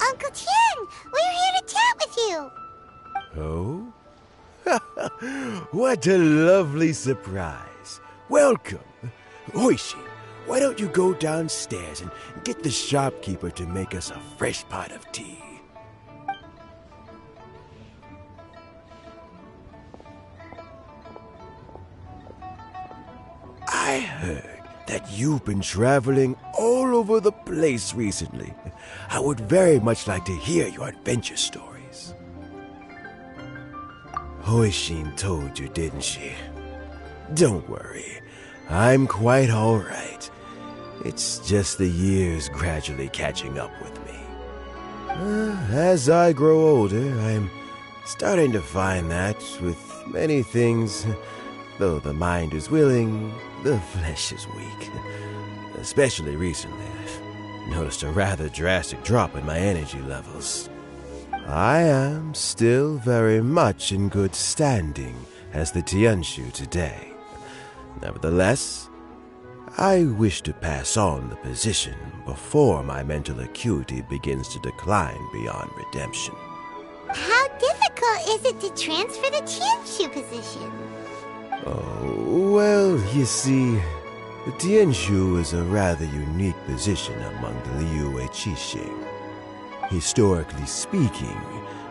Uncle Tien, we're here to chat with you. Oh? What a lovely surprise. Welcome. Oishi, why don't you go downstairs and get the shopkeeper to make us a fresh pot of tea? I heard that you've been traveling all over the place recently. I would very much like to hear your adventure stories. Hoishin told you, didn't she? Don't worry, I'm quite all right. It's just the years gradually catching up with me. As I grow older, I'm starting to find that with many things, though the mind is willing, the flesh is weak. Especially recently, I've noticed a rather drastic drop in my energy levels. I am still very much in good standing as the Tianshu today. Nevertheless, I wish to pass on the position before my mental acuity begins to decline beyond redemption. How difficult is it to transfer the Tianshu position? Oh, well, you see, the Tianshu is a rather unique position among the Liyue Qixing. Historically speaking,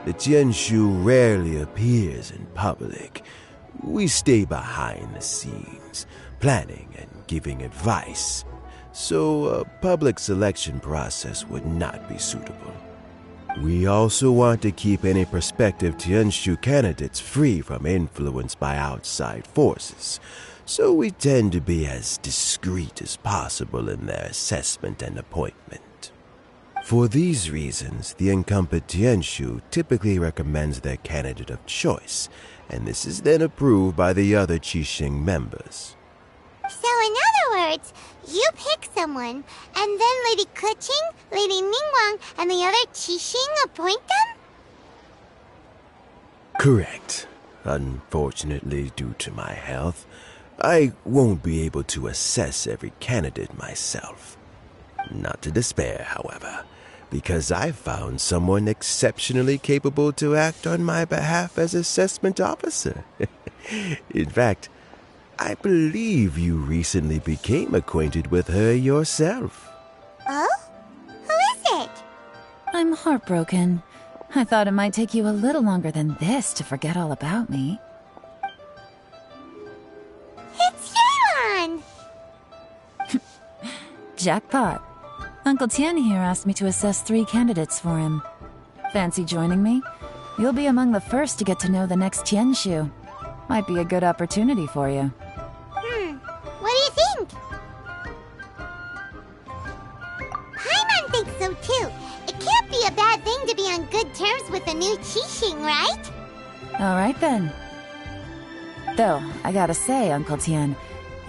the Tianshu rarely appears in public. We stay behind the scenes, planning and giving advice, so a public selection process would not be suitable. We also want to keep any prospective Tianshu candidates free from influence by outside forces, so we tend to be as discreet as possible in their assessment and appointment. For these reasons, the incumbent Tianshu typically recommends their candidate of choice, and this is then approved by the other Qixing members. So in other words, you pick someone, and then Lady Keqing, Lady Ningguang, and the other Qixing appoint them? Correct. Unfortunately, due to my health, I won't be able to assess every candidate myself. Not to despair, however, because I found someone exceptionally capable to act on my behalf as assessment officer. In fact, I believe you recently became acquainted with her yourself. Oh? Who is it? I'm heartbroken. I thought it might take you a little longer than this to forget all about me. It's Yelan! Jackpot. Uncle Tien here asked me to assess 3 candidates for him. Fancy joining me? You'll be among the first to get to know the next Tianshu. Might be a good opportunity for you. What do you think? Paimon thinks so too. It can't be a bad thing to be on good terms with a new Qixing, right? Alright then. Though, I gotta say, Uncle Tien,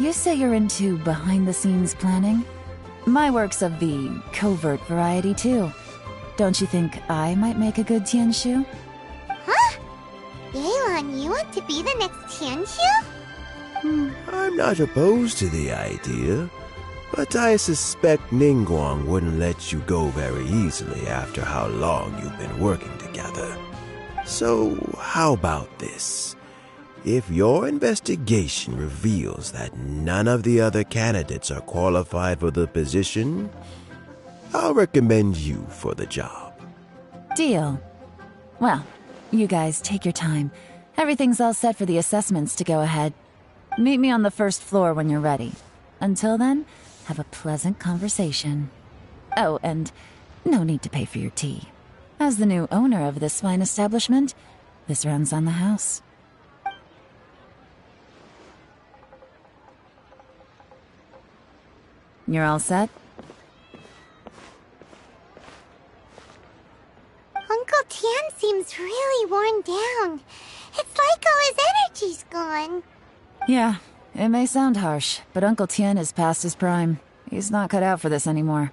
you say you're into behind-the-scenes planning? My work's of the covert variety too. Don't you think I might make a good Tianshu? Huh? Yelan, you want to be the next Tianshu? I'm not opposed to the idea, but I suspect Ningguang wouldn't let you go very easily after how long you've been working together. So, how about this? If your investigation reveals that none of the other candidates are qualified for the position, I'll recommend you for the job. Deal. Well, you guys take your time. Everything's all set for the assessments to go ahead. Meet me on the first floor when you're ready. Until then, have a pleasant conversation. Oh, and no need to pay for your tea. As the new owner of this fine establishment, this runs on the house. You're all set? Uncle Tian seems really worn down. It's like all his energy's gone. Yeah, it may sound harsh, but Uncle Tian is past his prime. He's not cut out for this anymore.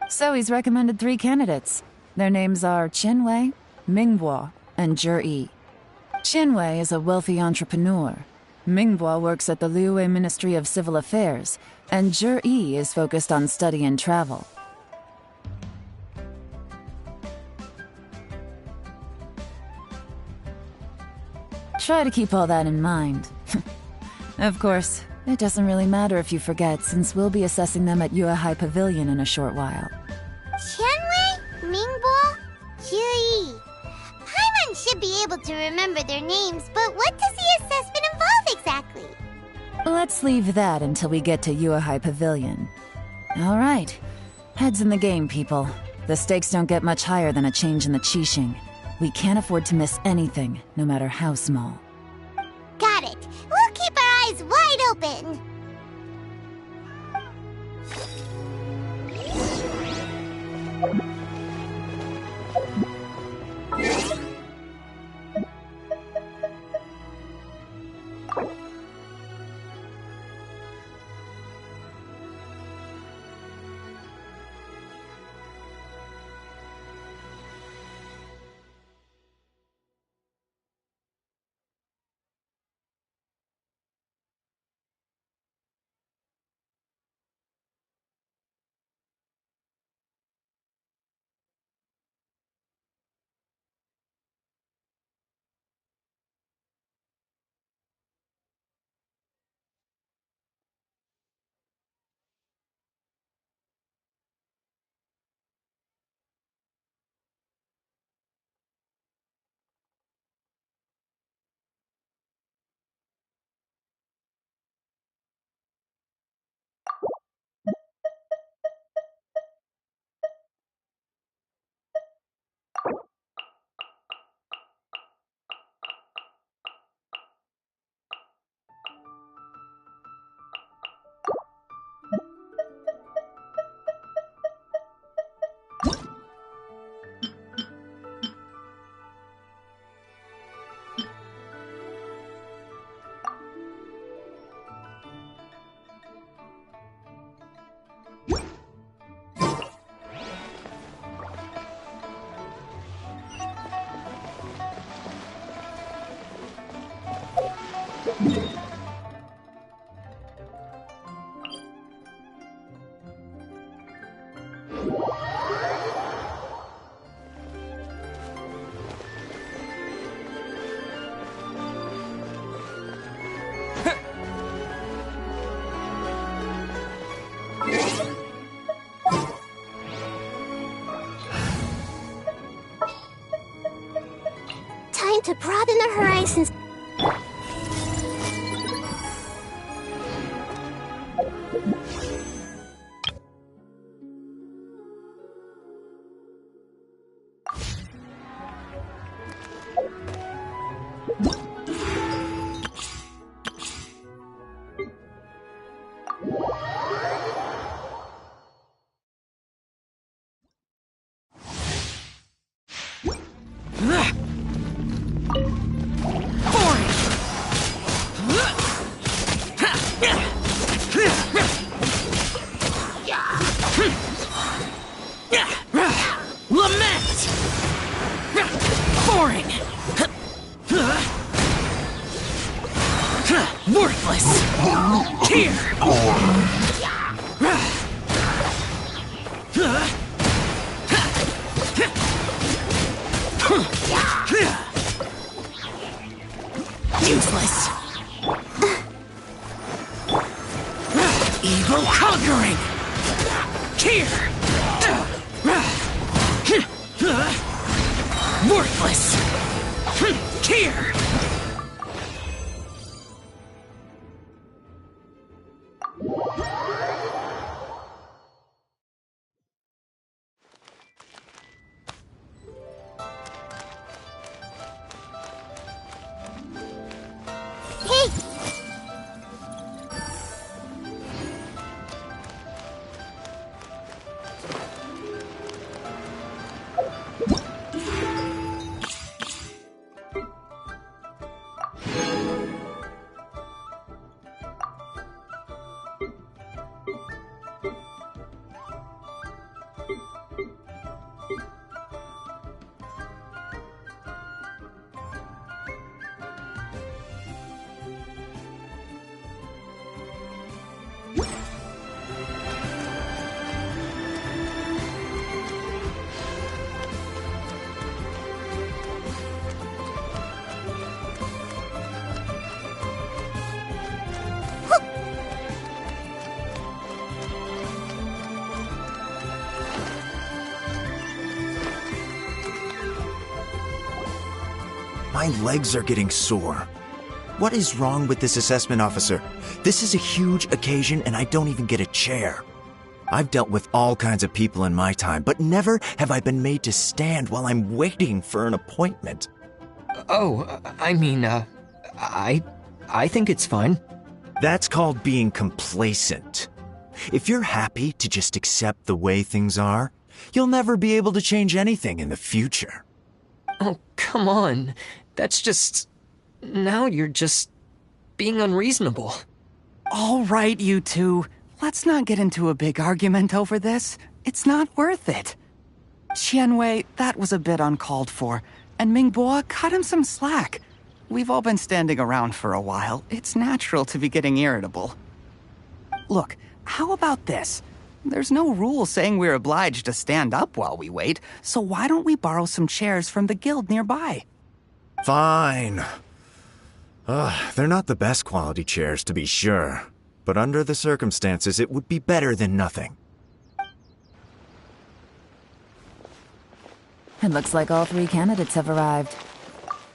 So he's recommended 3 candidates. Their names are Qinwei, Mingbo, and Zhi. Qinwei is a wealthy entrepreneur. Mingbo works at the Liyue Ministry of Civil Affairs, and Zhi is focused on study and travel. Try to keep all that in mind. Of course, it doesn't really matter if you forget, since we'll be assessing them at Liyue Pavilion in a short while. Qianwei, Mingbo, Zhi. Paimon should be able to remember their names, but what does the assessment involve exactly? Let's leave that until we get to Liyue Pavilion. All right. Heads in the game, people. The stakes don't get much higher than a change in the Qixing. We can't afford to miss anything, no matter how small. Got it. We'll keep our eyes wide open. Time to broaden the horizons. Worthless! Here! Useless! Evil conquering! Here! Worthless! Here! Hey! My legs are getting sore. What is wrong with this assessment officer? This is a huge occasion and I don't even get a chair. I've dealt with all kinds of people in my time, but never have I been made to stand while I'm waiting for an appointment. Oh, I mean, I think it's fine. That's called being complacent. If you're happy to just accept the way things are, you'll never be able to change anything in the future. Oh, come on. That's just... Now you're just being unreasonable. All right, you two. Let's not get into a big argument over this. It's not worth it. Qianwei, that was a bit uncalled for. And Mingbo, cut him some slack. We've all been standing around for a while. It's natural to be getting irritable. Look, how about this? There's no rule saying we're obliged to stand up while we wait, so why don't we borrow some chairs from the guild nearby? Fine. They're not the best quality chairs, to be sure. But under the circumstances, it would be better than nothing. It looks like all 3 candidates have arrived.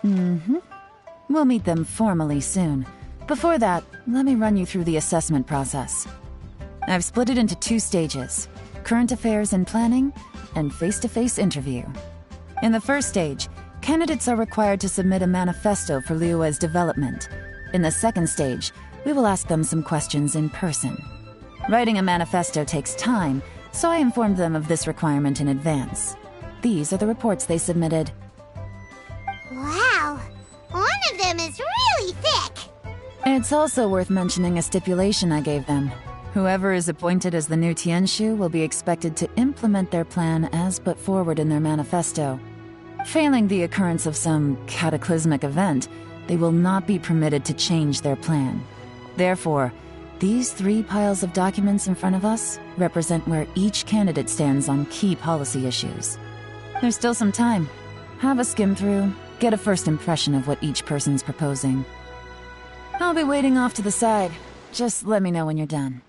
We'll meet them formally soon. Before that, let me run you through the assessment process. I've split it into 2 stages: current affairs and planning, and face-to-face interview. In the first stage, candidates are required to submit a manifesto for Liyue's development. In the second stage, we will ask them some questions in person. Writing a manifesto takes time, so I informed them of this requirement in advance. These are the reports they submitted. Wow! One of them is really thick! It's also worth mentioning a stipulation I gave them. Whoever is appointed as the new Tianshu will be expected to implement their plan as put forward in their manifesto. Failing the occurrence of some cataclysmic event, they will not be permitted to change their plan. Therefore, these 3 piles of documents in front of us represent where each candidate stands on key policy issues. There's still some time. Have a skim through, get a first impression of what each person's proposing. I'll be waiting off to the side. Just let me know when you're done.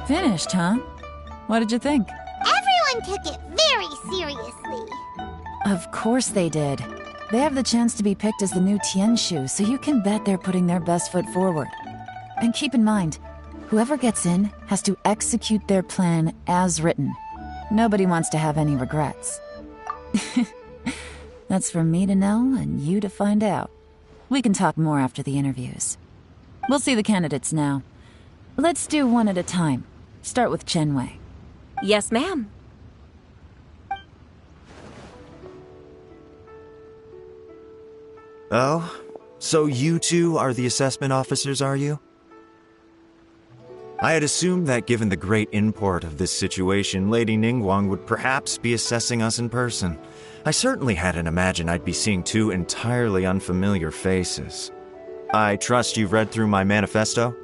Finished, huh? What did you think? Everyone took it very seriously. Of course they did. They have the chance to be picked as the new Tianshu, so you can bet they're putting their best foot forward. And keep in mind, whoever gets in has to execute their plan as written. Nobody wants to have any regrets. That's for me to know and you to find out. We can talk more after the interviews. We'll see the candidates now. Let's do one at a time. Start with Chenwei. Yes, ma'am. Oh? So you two are the assessment officers, are you? I had assumed that given the great import of this situation, Lady Ningguang would perhaps be assessing us in person. I certainly hadn't imagined I'd be seeing two entirely unfamiliar faces. I trust you've read through my manifesto?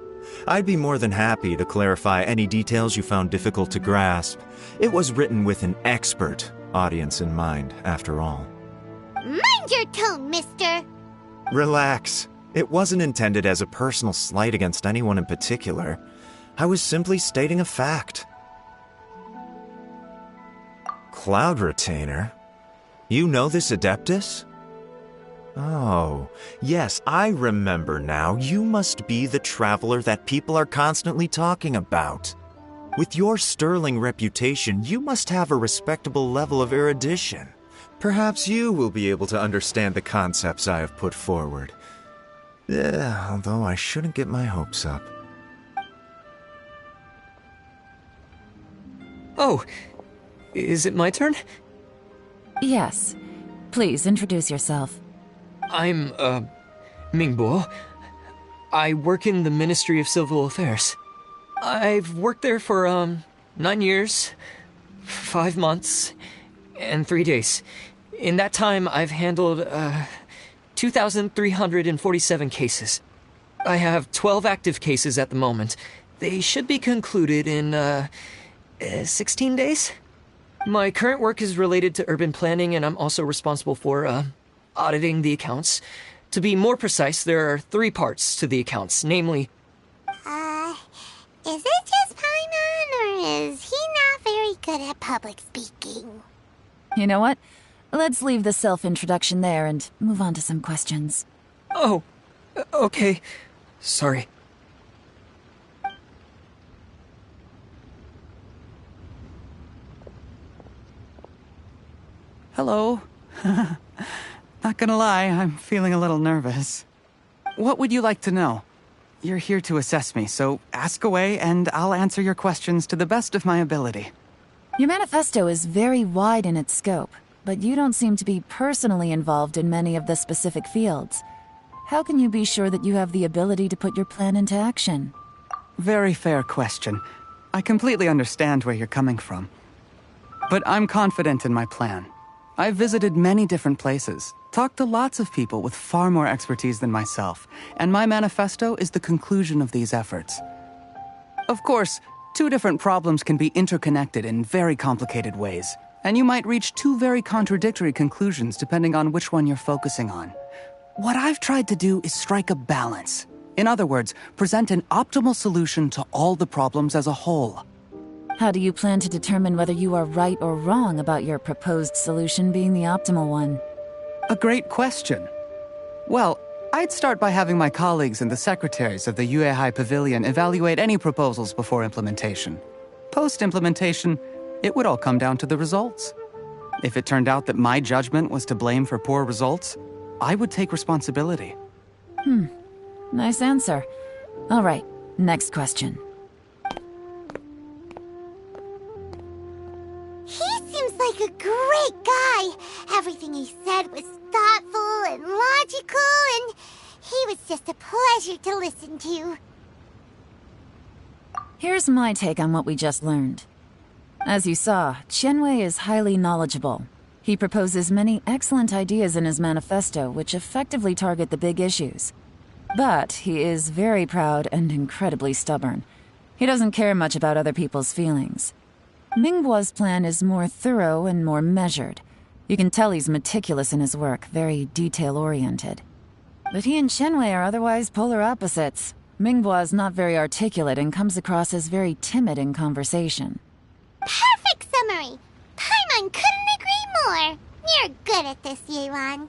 I'd be more than happy to clarify any details you found difficult to grasp. It was written with an expert audience in mind, after all. Mind your tone, mister! Relax. It wasn't intended as a personal slight against anyone in particular. I was simply stating a fact. Cloud Retainer? You know this Adeptus? Oh, yes, I remember now. You must be the traveler that people are constantly talking about. With your sterling reputation, you must have a respectable level of erudition. Perhaps you will be able to understand the concepts I have put forward. Although I shouldn't get my hopes up. Oh, is it my turn? Yes. Please introduce yourself. I'm, Mingbo. I work in the Ministry of Civil Affairs. I've worked there for, 9 years, 5 months, and 3 days. In that time, I've handled, 2,347 cases. I have 12 active cases at the moment. They should be concluded in, 16 days? My current work is related to urban planning, and I'm also responsible for, auditing the accounts. To be more precise, there are 3 parts to the accounts, namely... Is it just Paimon, or is he not very good at public speaking? You know what? Let's leave the self-introduction there and move on to some questions. Oh, okay. Sorry. Hello. Not gonna lie, I'm feeling a little nervous. What would you like to know? You're here to assess me, so ask away and I'll answer your questions to the best of my ability. Your manifesto is very wide in its scope, but you don't seem to be personally involved in many of the specific fields. How can you be sure that you have the ability to put your plan into action? Very fair question. I completely understand where you're coming from. But I'm confident in my plan. I've visited many different places, talked to lots of people with far more expertise than myself, and my manifesto is the conclusion of these efforts. Of course, 2 different problems can be interconnected in very complicated ways, and you might reach 2 very contradictory conclusions depending on which one you're focusing on. What I've tried to do is strike a balance. In other words, present an optimal solution to all the problems as a whole. How do you plan to determine whether you are right or wrong about your proposed solution being the optimal one? A great question. Well, I'd start by having my colleagues and the secretaries of the Liyue High Pavilion evaluate any proposals before implementation. Post-implementation, it would all come down to the results. If it turned out that my judgment was to blame for poor results, I would take responsibility. Nice answer. All right, next question. He seems like a great guy. Everything he said was thoughtful and logical, and he was just a pleasure to listen to. Here's my take on what we just learned. As you saw, Chenwei is highly knowledgeable. He proposes many excellent ideas in his manifesto which effectively target the big issues. But he is very proud and incredibly stubborn. He doesn't care much about other people's feelings. Mingbo's plan is more thorough and more measured. You can tell he's meticulous in his work, very detail-oriented. But he and Chenwei are otherwise polar opposites. Mingbo is not very articulate and comes across as very timid in conversation. Perfect summary! Paimon couldn't agree more! You're good at this, Yuan.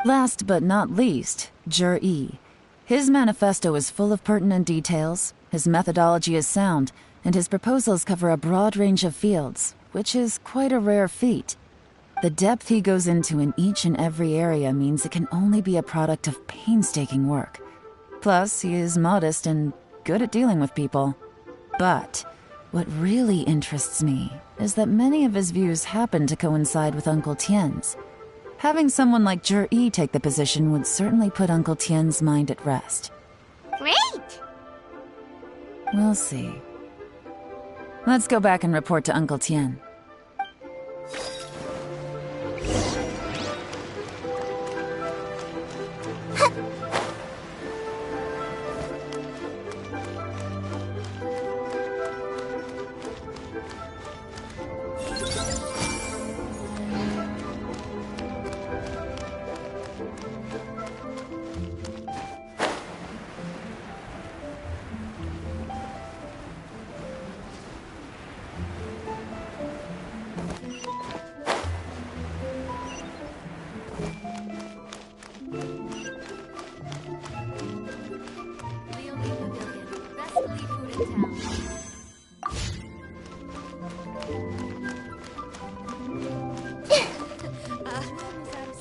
Last but not least, Jur-E. His manifesto is full of pertinent details, his methodology is sound, and his proposals cover a broad range of fields, which is quite a rare feat. The depth he goes into in each and every area means it can only be a product of painstaking work. Plus, he is modest and good at dealing with people. But what really interests me is that many of his views happen to coincide with Uncle Tien's. Having someone like Jur-E take the position would certainly put Uncle Tien's mind at rest. Great! We'll see. Let's go back and report to Uncle Tien.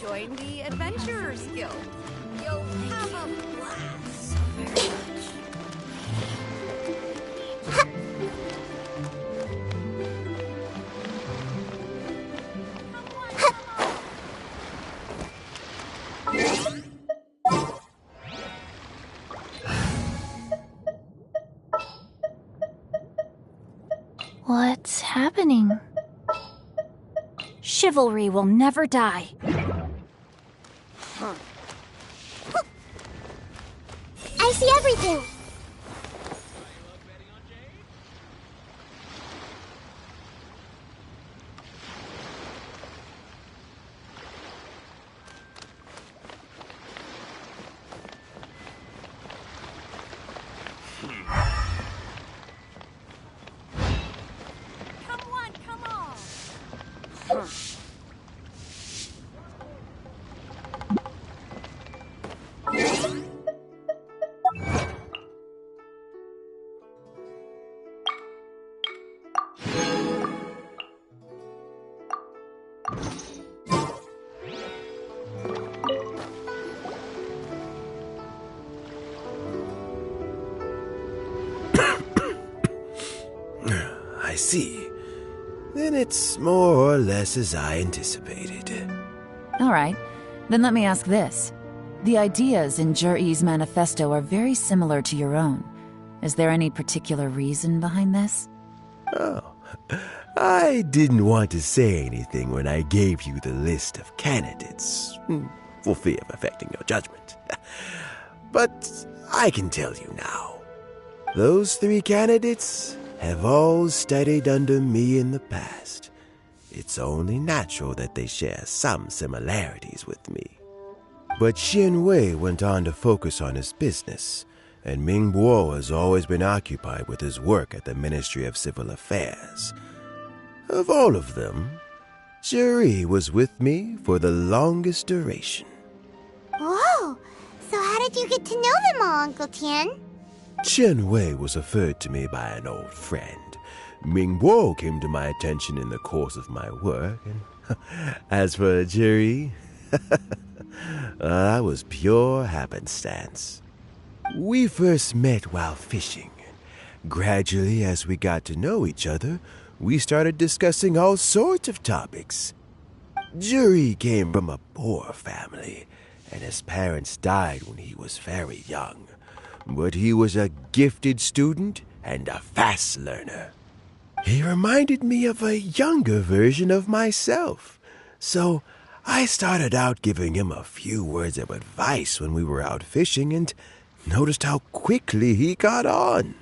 Join the Adventurers Guild. You'll have a blast. So very much. What's happening? Chivalry will never die. I see everything. Come on. I see. Then it's more or less as I anticipated. All right, then let me ask this. The ideas in Jur-E's manifesto are very similar to your own. Is there any particular reason behind this? Oh, I didn't want to say anything when I gave you the list of candidates, for fear of affecting your judgment. But I can tell you now. Those 3 candidates have all studied under me in the past. It's only natural that they share some similarities with me. But Xianwei went on to focus on his business, and Mingbo has always been occupied with his work at the Ministry of Civil Affairs. Of all of them, Jur-E was with me for the longest duration. Whoa! So how did you get to know them all, Uncle Tien? Qianwei was referred to me by an old friend. Mingbo came to my attention in the course of my work, and as for Jur-E, that was pure happenstance. We first met while fishing. Gradually, as we got to know each other, we started discussing all sorts of topics. Jur-E came from a poor family, and his parents died when he was very young. But he was a gifted student and a fast learner. He reminded me of a younger version of myself, so I started out giving him a few words of advice when we were out fishing and noticed how quickly he got on.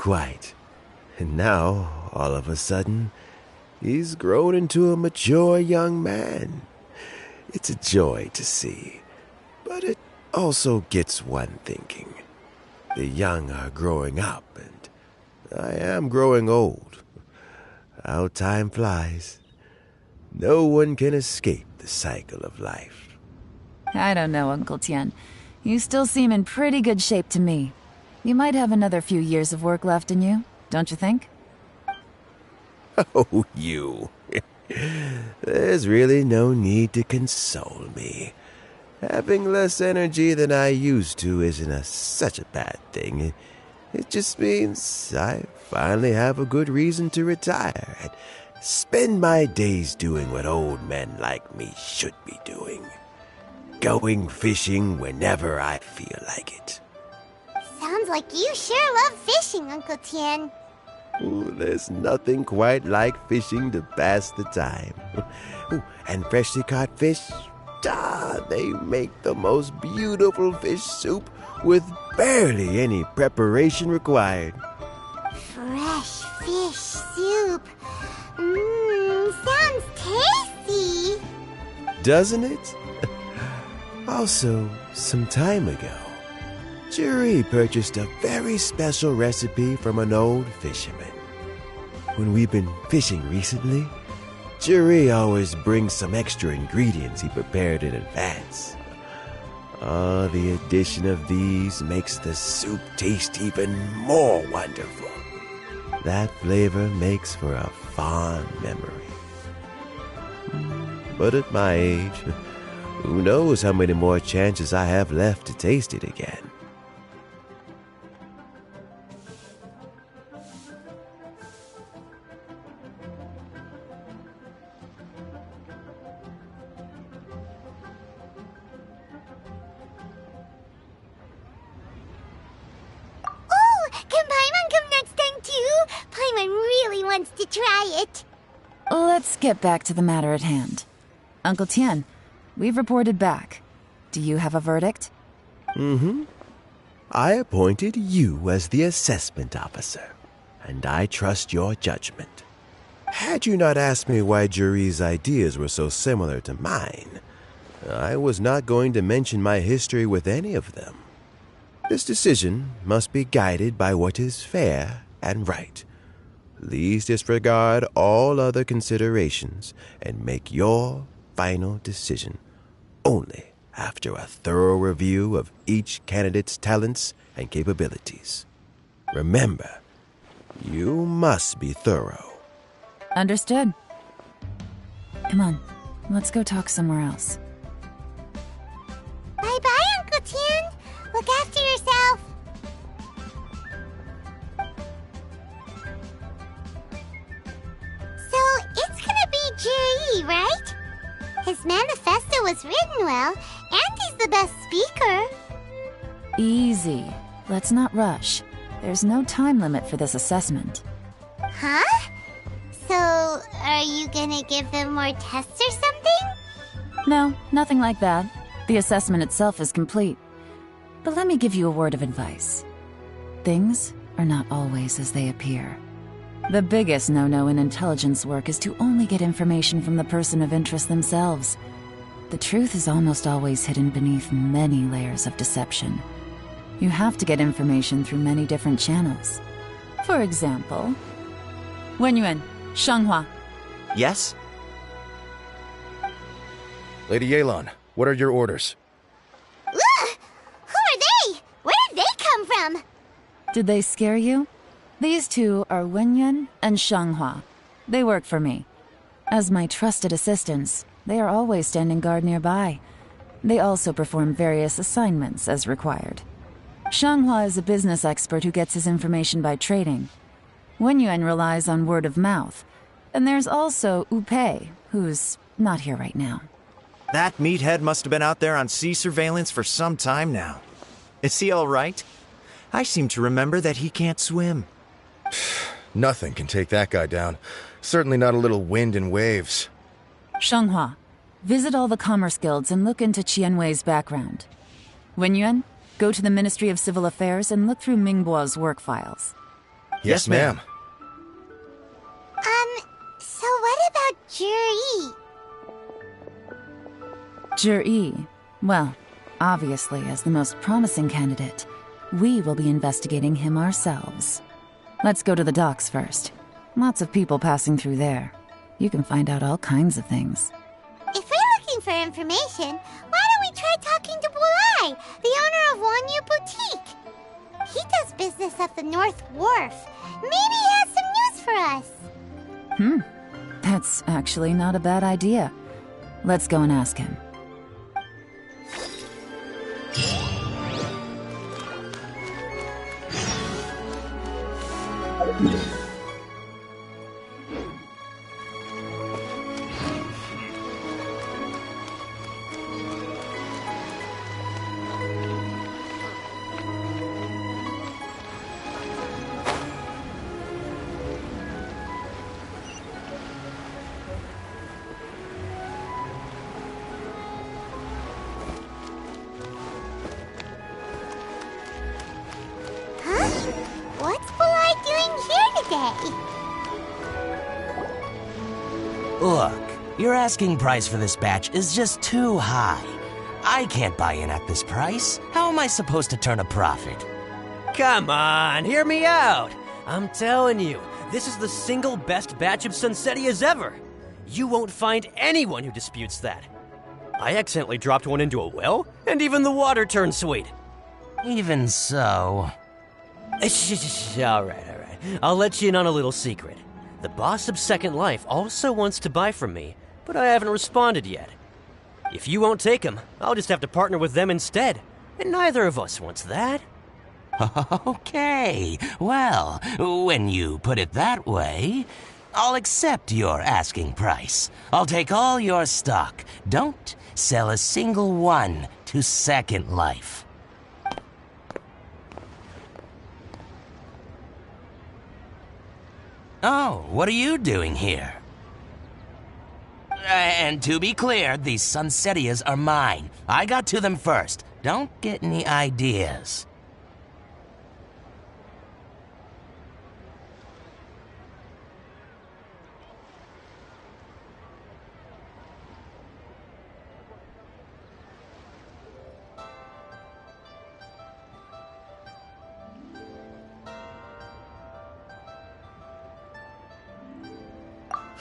Quite. And now, all of a sudden, He's grown into a mature young man. It's a joy to see, but it also gets one thinking. The young are growing up, and I am growing old. How time flies. No one can escape the cycle of life. I don't know, Uncle Tian. You still seem in pretty good shape to me. You might have another few years of work left in you, don't you think? Oh, you. There's really no need to console me. Having less energy than I used to isn't such a bad thing. It just means I finally have a good reason to retire and spend my days doing what old men like me should be doing. Going fishing whenever I feel like it. Sounds like you sure love fishing, Uncle Tian. Ooh, there's nothing quite like fishing to pass the time. Ooh, and freshly caught fish, they make the most beautiful fish soup with barely any preparation required. Fresh fish soup. Sounds tasty. Doesn't it? Also, some time ago, Juri purchased a very special recipe from an old fisherman. When we've been fishing recently, Juri always brings some extra ingredients he prepared in advance. The addition of these makes the soup taste even more wonderful. That flavor makes for a fond memory. But at my age, who knows how many more chances I have left to taste it again. Oh, can Paimon come next time too? Paimon really wants to try it. Let's get back to the matter at hand. Uncle Tian, we've reported back. Do you have a verdict? I appointed you as the assessment officer, and I trust your judgment. Had you not asked me why Juri's ideas were so similar to mine, I was not going to mention my history with any of them. This decision must be guided by what is fair and right. Please disregard all other considerations and make your final decision only after a thorough review of each candidate's talents and capabilities. Remember, you must be thorough. Understood. Come on, let's go talk somewhere else. Bye-bye, Uncle Tian. Look after yourself. So, it's gonna be Juri, right? His manifesto was written well, and he's the best speaker. Easy. Let's not rush. There's no time limit for this assessment. Huh? So, are you gonna give them more tests or something? No, nothing like that. The assessment itself is complete. But let me give you a word of advice. Things are not always as they appear. The biggest no-no in intelligence work is to only get information from the person of interest themselves. The truth is almost always hidden beneath many layers of deception. You have to get information through many different channels. For example, Wenyuan, Shanghua. Yes? Lady Yelan, what are your orders? Ugh! Who are they? Where did they come from? Did they scare you? These two are Wenyuan and Shanghua. They work for me. As my trusted assistants, they are always standing guard nearby. They also perform various assignments as required. Shanghua is a business expert who gets his information by trading. Wenyuan relies on word of mouth. And there's also Upei, who's not here right now. That meathead must have been out there on sea surveillance for some time now. Is he all right? I seem to remember that he can't swim. Nothing can take that guy down. Certainly not a little wind and waves. Shanghua, visit all the commerce guilds and look into Qianwei's background. Wenyuan, go to the Ministry of Civil Affairs and look through Mingbo's work files. Yes, ma'am. So what about Juri? Juri. Well, obviously, as the most promising candidate, we will be investigating him ourselves. Let's go to the docks first. Lots of people passing through there. You can find out all kinds of things. If we're looking for information, why don't we try talking to Bulai, the owner of Liyue Boutique? He does business at the North Wharf. Maybe he has some news for us. That's actually not a bad idea. Let's go and ask him. Huh? What's Bulai doing here today? Look, your asking price for this batch is just too high. I can't buy in at this price. How am I supposed to turn a profit? Come on, hear me out. I'm telling you, this is the single best batch of Sunsetias ever. You won't find anyone who disputes that. I accidentally dropped one into a well, and even the water turned sweet. Even so... All right. I'll let you in on a little secret. The boss of Second Life also wants to buy from me, but I haven't responded yet. If you won't take him, I'll just have to partner with them instead. And neither of us wants that. Okay, well, when you put it that way, I'll accept your asking price. I'll take all your stock. Don't sell a single one to Second Life. Oh, what are you doing here? And to be clear, these Sunsetias are mine. I got to them first. Don't get any ideas.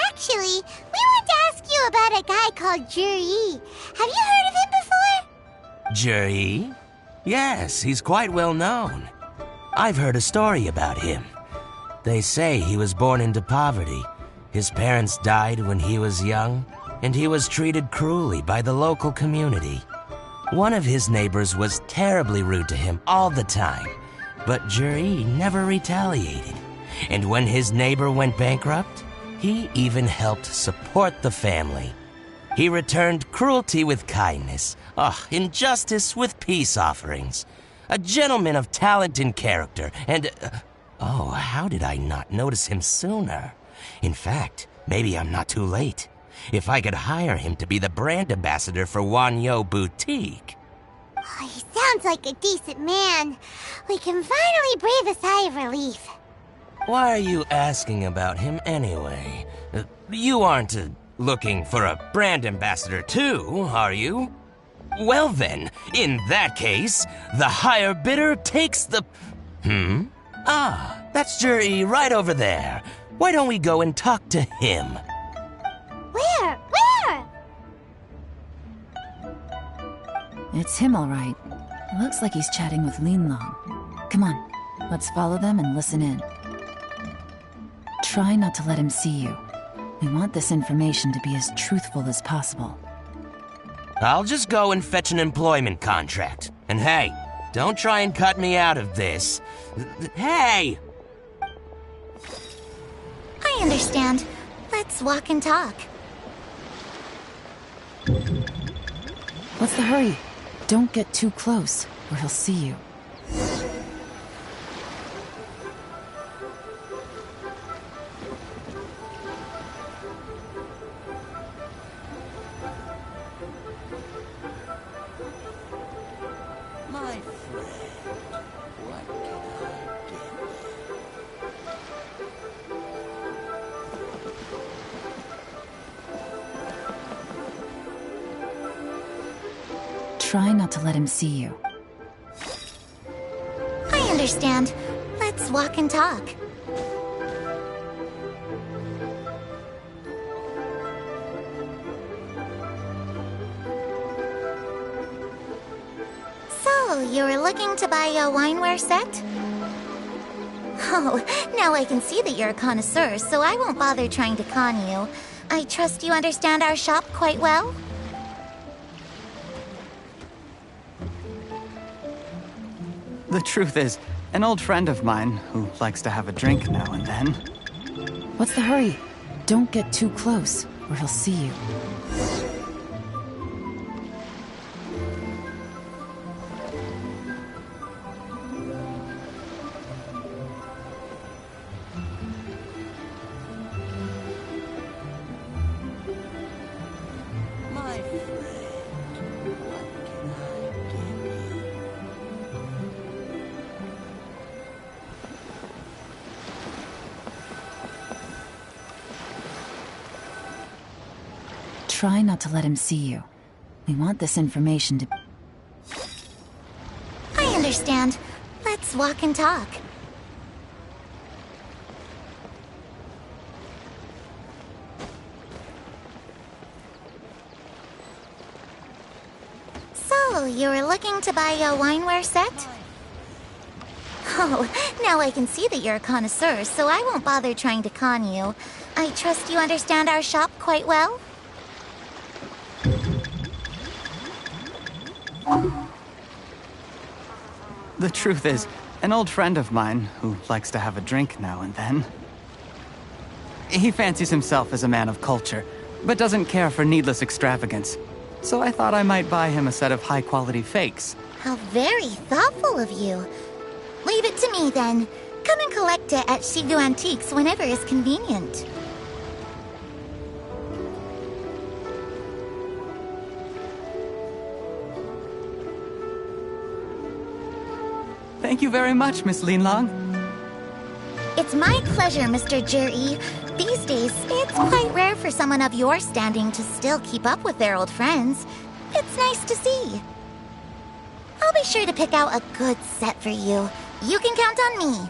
Actually, we want to ask you about a guy called Juri. Have you heard of him before? Juri? Yes, he's quite well known. I've heard a story about him. They say he was born into poverty. His parents died when he was young, and he was treated cruelly by the local community. One of his neighbors was terribly rude to him all the time, but Juri never retaliated. And when his neighbor went bankrupt, he even helped support the family. He returned cruelty with kindness, injustice with peace offerings. A gentleman of talent and character, and... how did I not notice him sooner? In fact, maybe I'm not too late. If I could hire him to be the brand ambassador for Liyue Boutique. Oh, he sounds like a decent man. We can finally breathe a sigh of relief. Why are you asking about him anyway? You aren't looking for a brand ambassador too, are you? Well then, in that case, the higher bidder takes the... that's Juri right over there. Why don't we go and talk to him? Where? It's him, all right. Looks like he's chatting with Linlong. Come on, let's follow them and listen in. Try not to let him see you. We want this information to be as truthful as possible. I'll just go and fetch an employment contract. And hey, don't try and cut me out of this. Hey! I understand. Let's walk and talk. What's the hurry? Don't get too close, or he'll see you. My friend, what can I do? Try not to let him see you. I understand. Let's walk and talk. So, you were looking to buy a wineware set? Oh, now I can see that you're a connoisseur, so I won't bother trying to con you. I trust you understand our shop quite well? The truth is, an old friend of mine who likes to have a drink now and then. What's the hurry? Don't get too close, or he'll see you. Try not to let him see you. We want this information to... I understand. Let's walk and talk. So, you were looking to buy a wineware set? Oh, now I can see that you're a connoisseur, so I won't bother trying to con you. I trust you understand our shop quite well? The truth is, an old friend of mine who likes to have a drink now and then. He fancies himself as a man of culture, but doesn't care for needless extravagance. So I thought I might buy him a set of high-quality fakes. How very thoughtful of you. Leave it to me, then. Come and collect it at Shigu Antiques whenever is convenient. Thank you very much, Miss Linlong. It's my pleasure, Mr. Juri. These days, it's quite rare for someone of your standing to still keep up with their old friends. It's nice to see. I'll be sure to pick out a good set for you. You can count on me.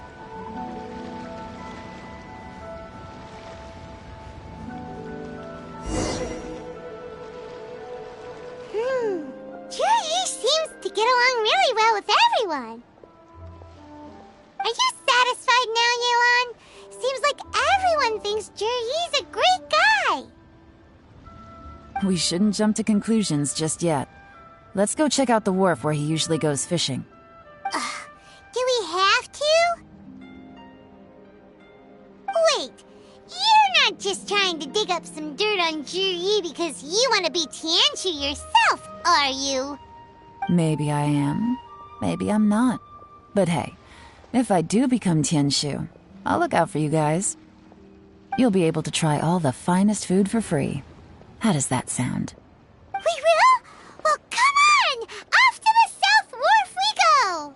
Juri seems to get along really well with everyone. Are you satisfied now, Yelan? Seems like everyone thinks Juri's a great guy. We shouldn't jump to conclusions just yet. Let's go check out the wharf where he usually goes fishing. Do we have to? Wait, you're not just trying to dig up some dirt on Juri because you want to be Tianshu yourself, are you? Maybe I am. Maybe I'm not. But hey, if I do become Tianshu, I'll look out for you guys. You'll be able to try all the finest food for free. How does that sound? We will? Well, come on! Off to the South Wharf we go!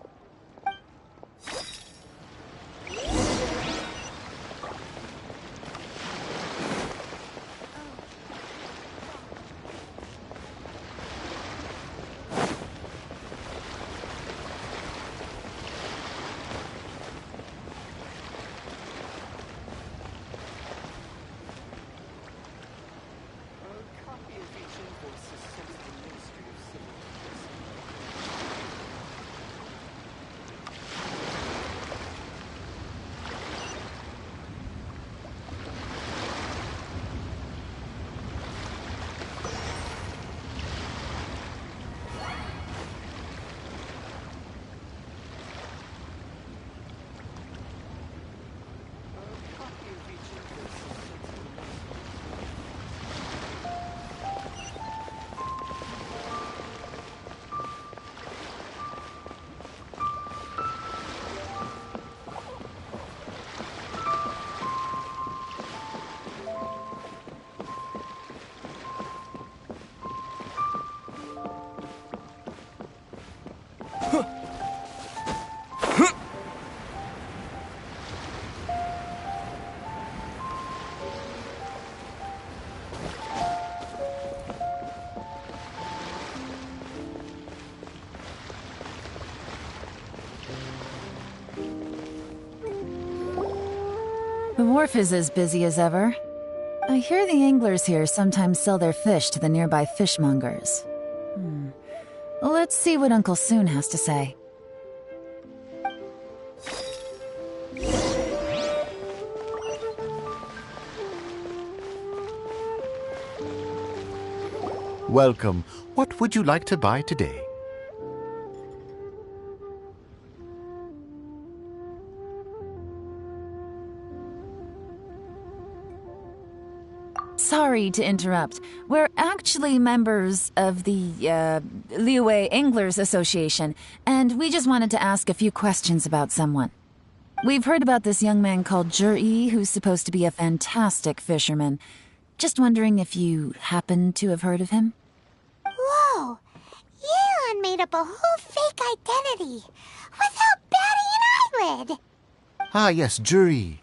The wharf is as busy as ever. I hear the anglers here sometimes sell their fish to the nearby fishmongers. Let's see what Uncle Soon has to say. Welcome. What would you like to buy today? Sorry to interrupt. We're actually members of the, Liyue Anglers Association, and we just wanted to ask a few questions about someone. We've heard about this young man called Zhi, who's supposed to be a fantastic fisherman. Just wondering if you happen to have heard of him? Whoa! Yeon made up a whole fake identity without batting an eyelid! Ah, yes, Zhi.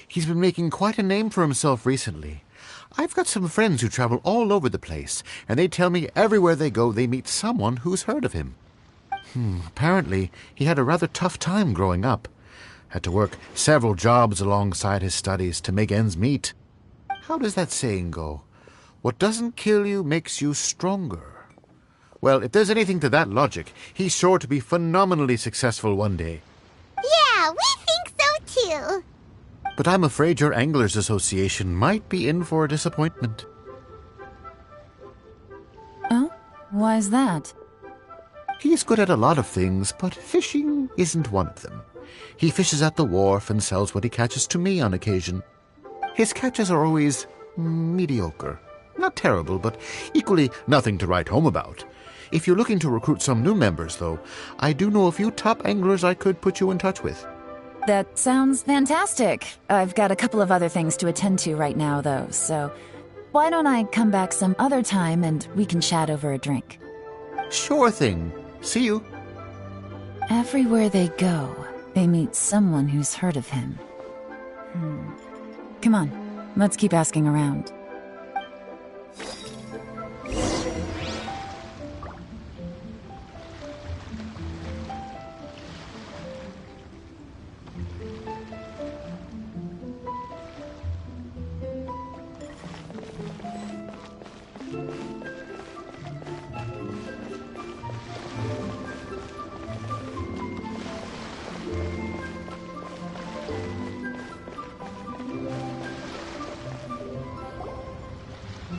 He's been making quite a name for himself recently. I've got some friends who travel all over the place, and they tell me everywhere they go they meet someone who's heard of him. Apparently, he had a rather tough time growing up. Had to work several jobs alongside his studies to make ends meet. How does that saying go? What doesn't kill you makes you stronger. Well, if there's anything to that logic, he's sure to be phenomenally successful one day. Yeah, we think so too. But I'm afraid your Anglers Association might be in for a disappointment. Oh? Why's that? He's good at a lot of things, but fishing isn't one of them. He fishes at the wharf and sells what he catches to me on occasion. His catches are always mediocre. Not terrible, but equally nothing to write home about. If you're looking to recruit some new members, though, I do know a few top anglers I could put you in touch with. That sounds fantastic. I've got a couple of other things to attend to right now, though, so why don't I come back some other time and we can chat over a drink? Sure thing. See you. Everywhere they go, they meet someone who's heard of him. Come on, let's keep asking around.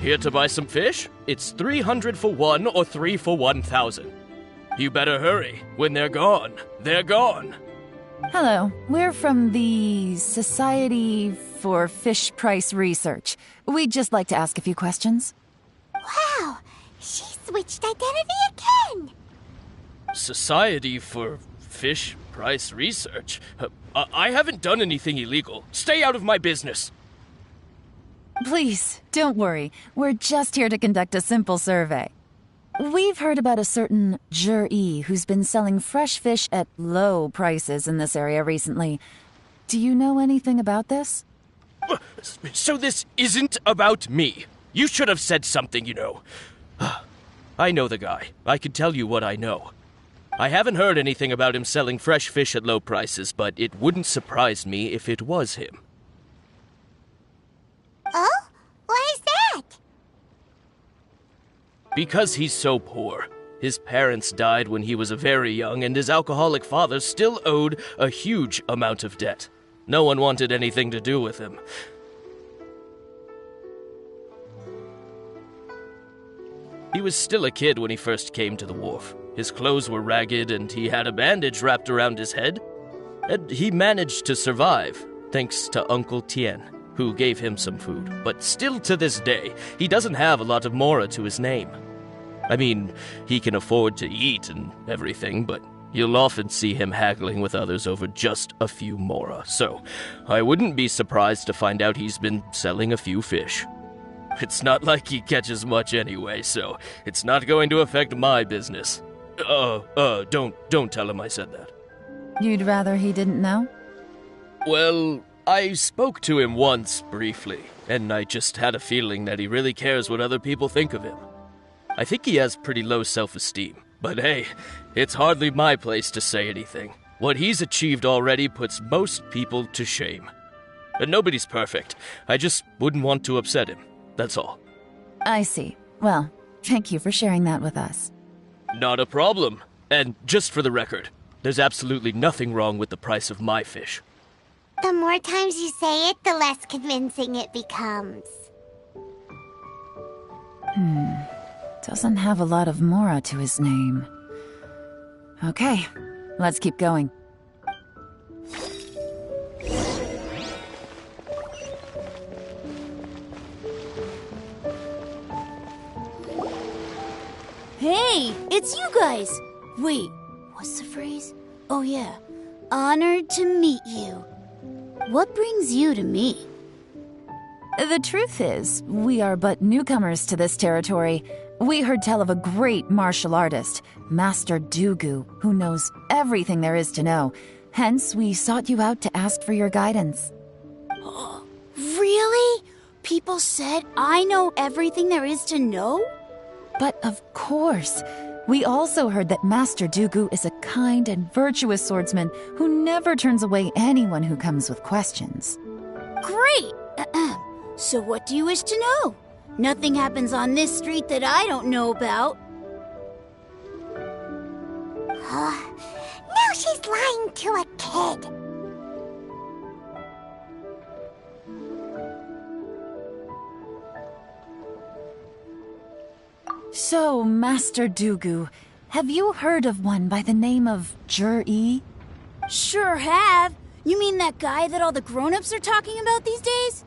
Here to buy some fish? It's 300 for one or 3 for 1,000. You better hurry. When they're gone, they're gone. Hello, we're from the Society for Fish Price Research. We'd just like to ask a few questions. Wow, she switched identity again! Society for Fish Price Research? I haven't done anything illegal. Stay out of my business. Please, don't worry. We're just here to conduct a simple survey. We've heard about a certain Zhi who's been selling fresh fish at low prices in this area recently. Do you know anything about this? So this isn't about me. You should have said something, you know. I know the guy. I can tell you what I know. I haven't heard anything about him selling fresh fish at low prices, but it wouldn't surprise me if it was him. Oh? Why is that? Because he's so poor. His parents died when he was very young, and his alcoholic father still owed a huge amount of debt. No one wanted anything to do with him. He was still a kid when he first came to the wharf. His clothes were ragged, and he had a bandage wrapped around his head. And he managed to survive, thanks to Uncle Tien, who gave him some food. But still to this day, he doesn't have a lot of mora to his name. I mean, he can afford to eat and everything, but you'll often see him haggling with others over just a few mora. So, I wouldn't be surprised to find out he's been selling a few fish. It's not like he catches much anyway, so it's not going to affect my business. Don't tell him I said that. You'd rather he didn't know? Well, I spoke to him once, briefly, and I just had a feeling that he really cares what other people think of him. I think he has pretty low self-esteem, but hey, it's hardly my place to say anything. What he's achieved already puts most people to shame. And nobody's perfect. I just wouldn't want to upset him. That's all. I see. Well, thank you for sharing that with us. Not a problem. And just for the record, there's absolutely nothing wrong with the price of my fish. The more times you say it, the less convincing it becomes. Doesn't have a lot of mora to his name. Okay, let's keep going. Hey, it's you guys! Wait, what's the phrase? Oh yeah, honored to meet you. What brings you to me? The truth is, we are but newcomers to this territory. We heard tell of a great martial artist, Master Dugu, who knows everything there is to know. Hence, we sought you out to ask for your guidance. Really? People said I know everything there is to know? But of course, we also heard that Master Dugu is a kind and virtuous swordsman who never turns away anyone who comes with questions. Great! So what do you wish to know? Nothing happens on this street that I don't know about. Now she's lying to a kid. So, Master Dugu, have you heard of one by the name of Jur-E? Sure have. You mean that guy that all the grown-ups are talking about these days?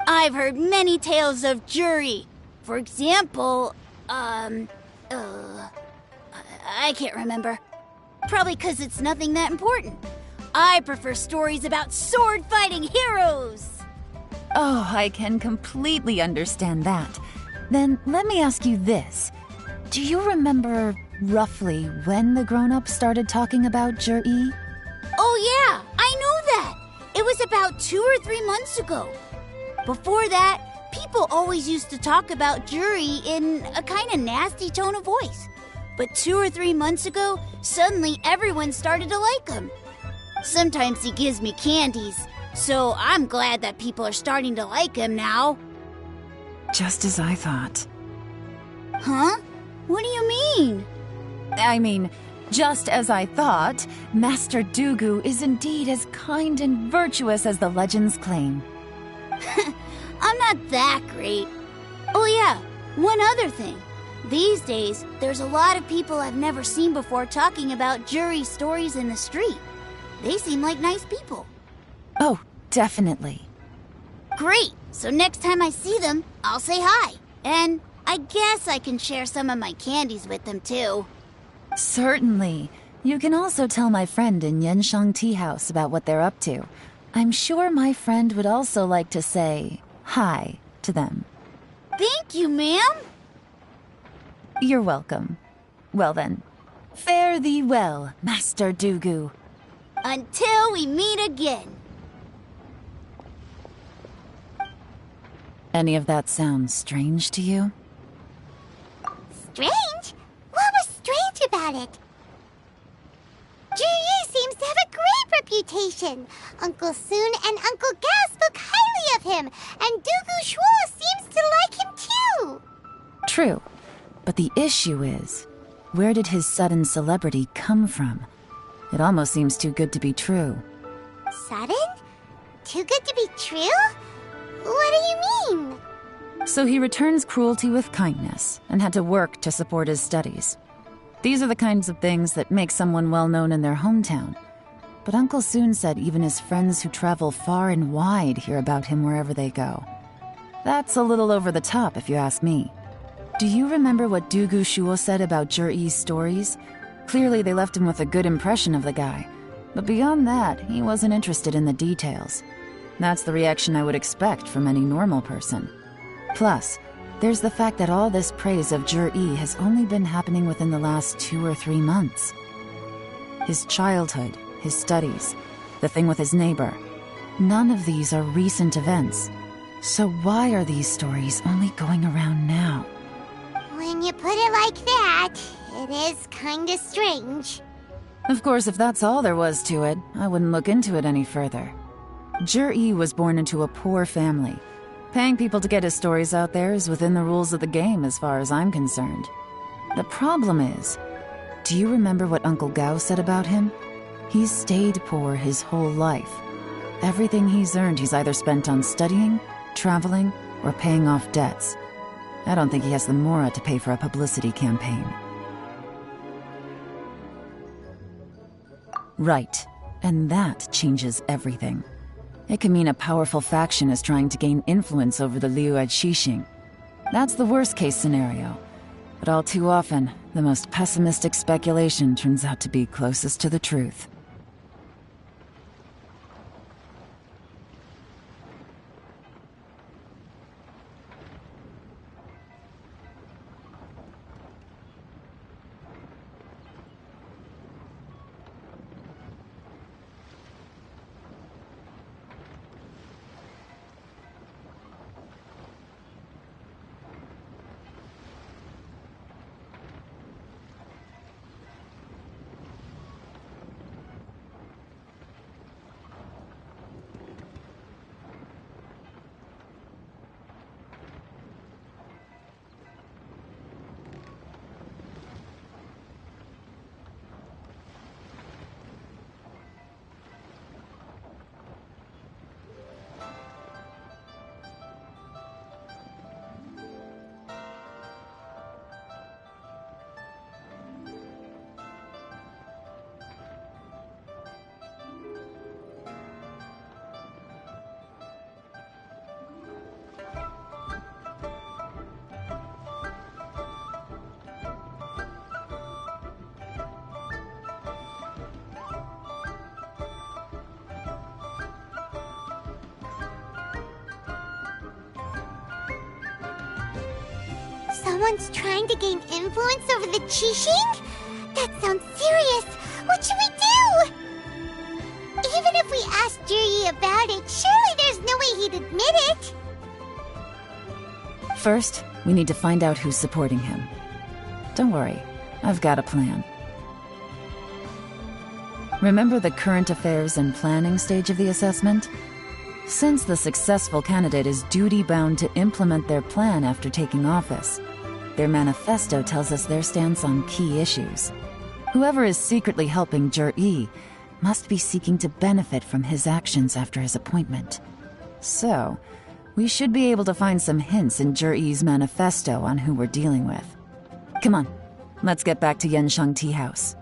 I've heard many tales of Juri. For example, I can't remember. Probably 'cause it's nothing that important. I prefer stories about sword-fighting heroes. Oh, I can completely understand that. Then let me ask you this. Do you remember roughly when the grown-ups started talking about Jur-E? Oh yeah, I know that. It was about 2 or 3 months ago. Before that, people always used to talk about Juri in a kind of nasty tone of voice. But 2 or 3 months ago, suddenly everyone started to like him. Sometimes he gives me candies, so I'm glad that people are starting to like him now. Just as I thought. Huh? What do you mean? I mean, just as I thought, Master Dugu is indeed as kind and virtuous as the legends claim. I'm not that great. Oh yeah, one other thing. These days, there's a lot of people I've never seen before talking about Juri stories in the street. They seem like nice people. Oh, definitely. Great! So next time I see them, I'll say hi. And I guess I can share some of my candies with them too. Certainly. You can also tell my friend in Yenshang Tea House about what they're up to. I'm sure my friend would also like to say hi to them. Thank you, ma'am. You're welcome. Well then, fare thee well, Master Dugu. Until we meet again. Any of that sound strange to you? Strange? What was strange about it? Juri seems to have a great reputation. Uncle Soon and Uncle Gao spoke highly of him, and Dugu Shuo seems to like him too. True. But the issue is, where did his sudden celebrity come from? It almost seems too good to be true. Sudden? Too good to be true? What do you mean? So he returns cruelty with kindness and had to work to support his studies. These are the kinds of things that make someone well known in their hometown. But Uncle Soon said even his friends who travel far and wide hear about him wherever they go. That's a little over the top, if you ask me. Do you remember what Dugu Shuo said about Jur-E's stories? Clearly they left him with a good impression of the guy. But beyond that, he wasn't interested in the details. That's the reaction I would expect from any normal person. Plus, there's the fact that all this praise of Jur-E has only been happening within the last 2 or 3 months. His childhood, his studies, the thing with his neighbor. None of these are recent events. So why are these stories only going around now? When you put it like that, it is kinda strange. Of course, if that's all there was to it, I wouldn't look into it any further. Jur-E was born into a poor family. Paying people to get his stories out there is within the rules of the game as far as I'm concerned. The problem is, do you remember what Uncle Gao said about him? He's stayed poor his whole life. Everything he's earned he's either spent on studying, traveling, or paying off debts. I don't think he has the mora to pay for a publicity campaign. Right, and that changes everything. It can mean a powerful faction is trying to gain influence over the Liyue Qixing. That's the worst-case scenario. But all too often, the most pessimistic speculation turns out to be closest to the truth. Someone's trying to gain influence over the Qixing? That sounds serious. What should we do? Even if we asked Jur-E about it, surely there's no way he'd admit it. First, we need to find out who's supporting him. Don't worry, I've got a plan. Remember the current affairs and planning stage of the assessment? Since the successful candidate is duty-bound to implement their plan after taking office, their manifesto tells us their stance on key issues. Whoever is secretly helping Jur-E must be seeking to benefit from his actions after his appointment. So, we should be able to find some hints in Jur-E's manifesto on who we're dealing with. Come on, let's get back to Yansheng Tea House.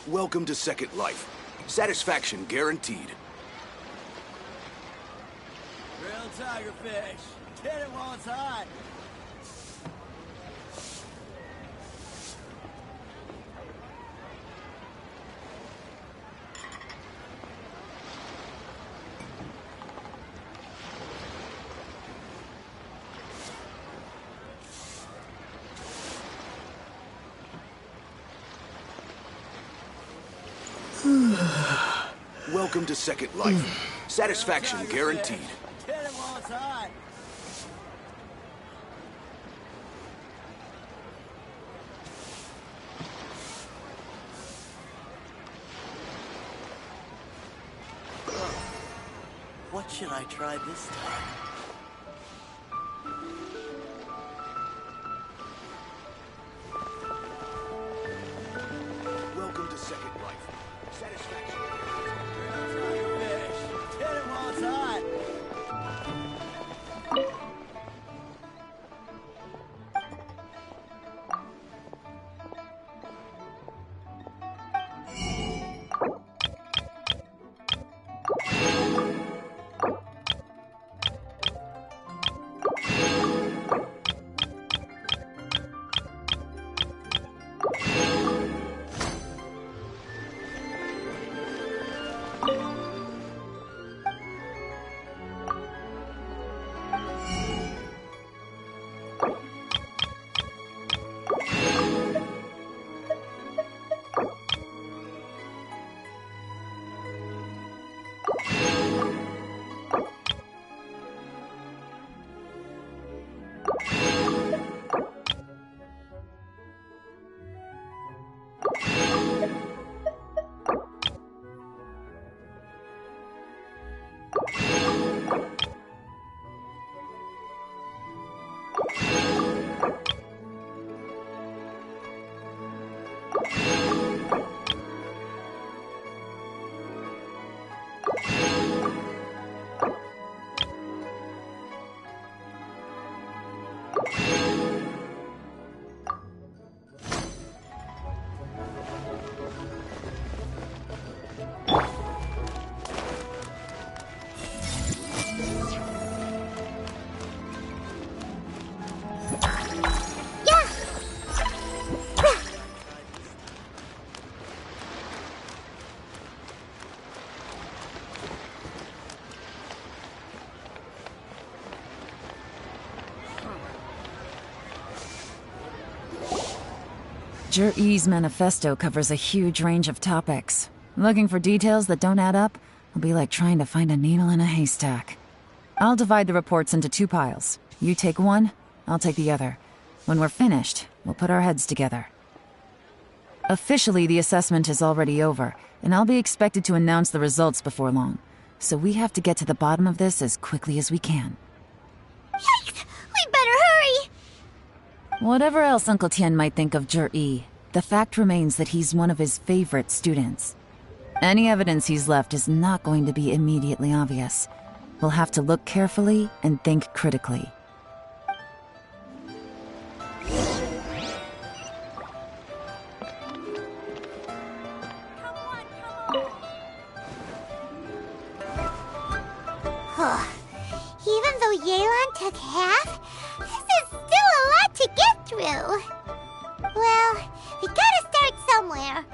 Welcome to Second Life. Satisfaction guaranteed. tigerfish. Get it while it's hot. Welcome to Second Life. Satisfaction guaranteed. Get it while it's hot. What should I try this time? Welcome to Second Life. Satisfaction. Tigerfish. Get it while it's hot. Jur-E's manifesto covers a huge range of topics. Looking for details that don't add up will be like trying to find a needle in a haystack. I'll divide the reports into 2 piles. You take one, I'll take the other. When we're finished, we'll put our heads together. Officially, the assessment is already over, and I'll be expected to announce the results before long. So we have to get to the bottom of this as quickly as we can. Yikes! We better hurry! Whatever else Uncle Tien might think of Jur-E, the fact remains that he's one of his favorite students. Any evidence he's left is not going to be immediately obvious. We'll have to look carefully and think critically. Even though Yelan took half, this is still a lot to get through. Well, we gotta start somewhere.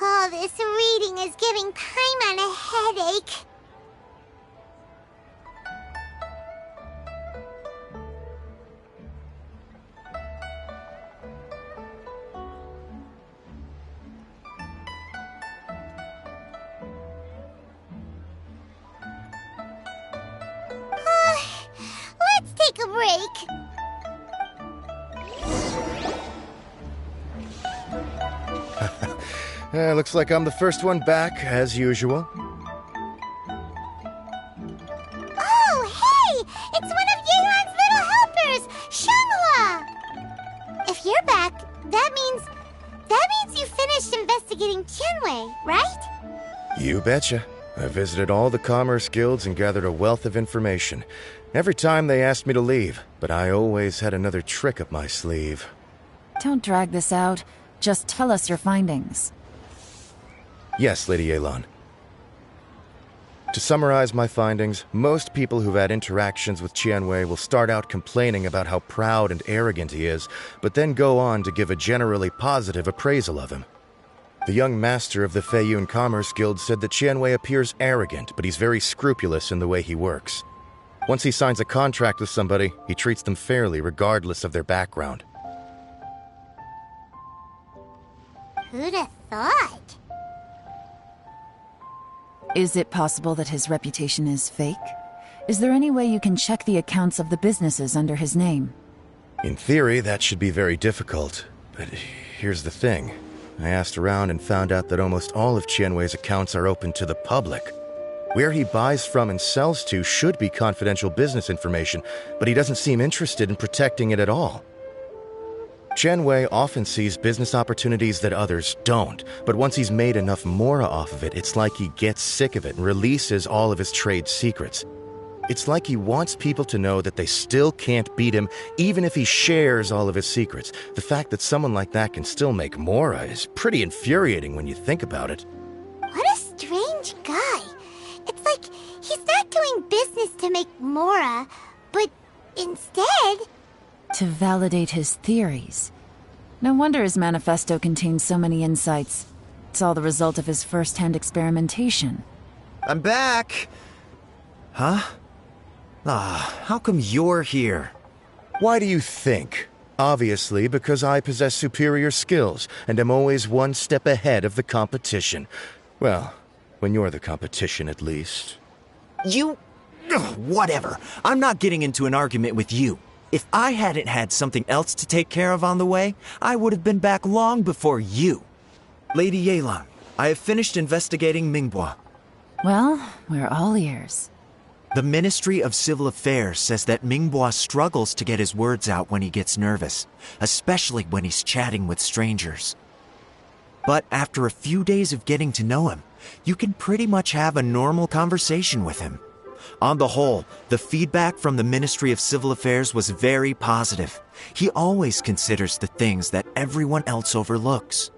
Oh, this reading is giving Paimon a headache. Looks like I'm the first one back, as usual. Oh, hey! It's one of Yeon's little helpers, Shanghua! If you're back, that means you finished investigating Tianwei, right? You betcha. I visited all the commerce guilds and gathered a wealth of information. Every time they asked me to leave, but I always had another trick up my sleeve. Don't drag this out. Just tell us your findings. Yes, Lady Yelan. To summarize my findings, most people who've had interactions with Tianwei will start out complaining about how proud and arrogant he is, but then go on to give a generally positive appraisal of him. The young master of the Feiyun Commerce Guild said that Tianwei appears arrogant, but he's very scrupulous in the way he works. Once he signs a contract with somebody, he treats them fairly regardless of their background. Who'd have thought? Is it possible that his reputation is fake? Is there any way you can check the accounts of the businesses under his name? In theory, that should be very difficult. But here's the thing. I asked around and found out that almost all of Tianwei's accounts are open to the public. Where he buys from and sells to should be confidential business information, but he doesn't seem interested in protecting it at all. Tianwei often sees business opportunities that others don't, but once he's made enough mora off of it, it's like he gets sick of it and releases all of his trade secrets. It's like he wants people to know that they still can't beat him, even if he shares all of his secrets. The fact that someone like that can still make mora is pretty infuriating when you think about it. What a strange guy. It's like he's not doing business to make mora, but instead... to validate his theories. No wonder his manifesto contains so many insights. It's all the result of his first-hand experimentation. I'm back! Huh? How come you're here? Why do you think? Obviously, because I possess superior skills and am always one step ahead of the competition. Well, when you're the competition, at least. You... Ugh, whatever. I'm not getting into an argument with you. If I hadn't had something else to take care of on the way, I would have been back long before you. Lady Yelan, I have finished investigating Mingbois. Well, we're all ears. The Ministry of Civil Affairs says that Mingbois struggles to get his words out when he gets nervous, especially when he's chatting with strangers. But after a few days of getting to know him, you can pretty much have a normal conversation with him. On the whole, the feedback from the Ministry of Civil Affairs was very positive. He always considers the things that everyone else overlooks.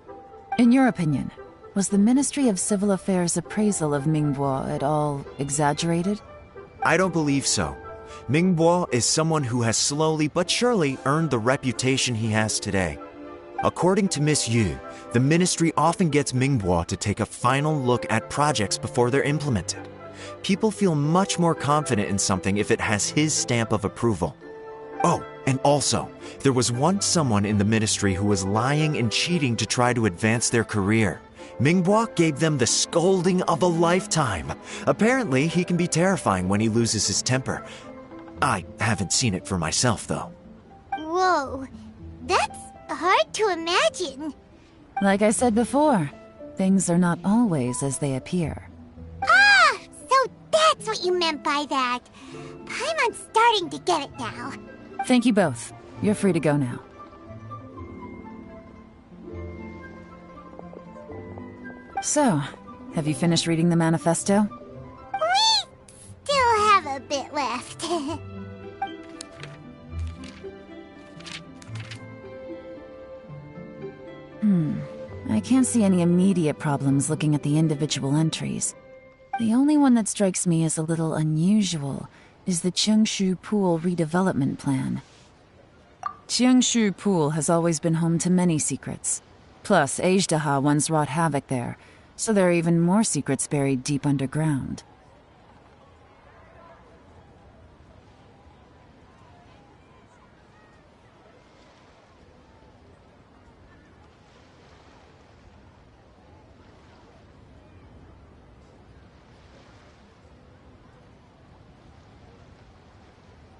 In your opinion, was the Ministry of Civil Affairs' appraisal of Mingbois at all exaggerated? I don't believe so. Mingbois is someone who has slowly but surely earned the reputation he has today. According to Miss Yu, the ministry often gets Mingbois to take a final look at projects before they're implemented. People feel much more confident in something if it has his stamp of approval. Oh, and also, there was once someone in the ministry who was lying and cheating to try to advance their career. Mingbois gave them the scolding of a lifetime. Apparently, he can be terrifying when he loses his temper. I haven't seen it for myself, though. Whoa, that's hard to imagine. Like I said before, things are not always as they appear. Ah, so that's what you meant by that. Paimon's starting to get it now. Thank you both. You're free to go now. So, have you finished reading the manifesto? We still have a bit left. I can't see any immediate problems looking at the individual entries. The only one that strikes me as a little unusual is the Cheungshu Pool redevelopment plan. Cheungshu Pool has always been home to many secrets. Plus, Ajdaha once wrought havoc there, so there are even more secrets buried deep underground.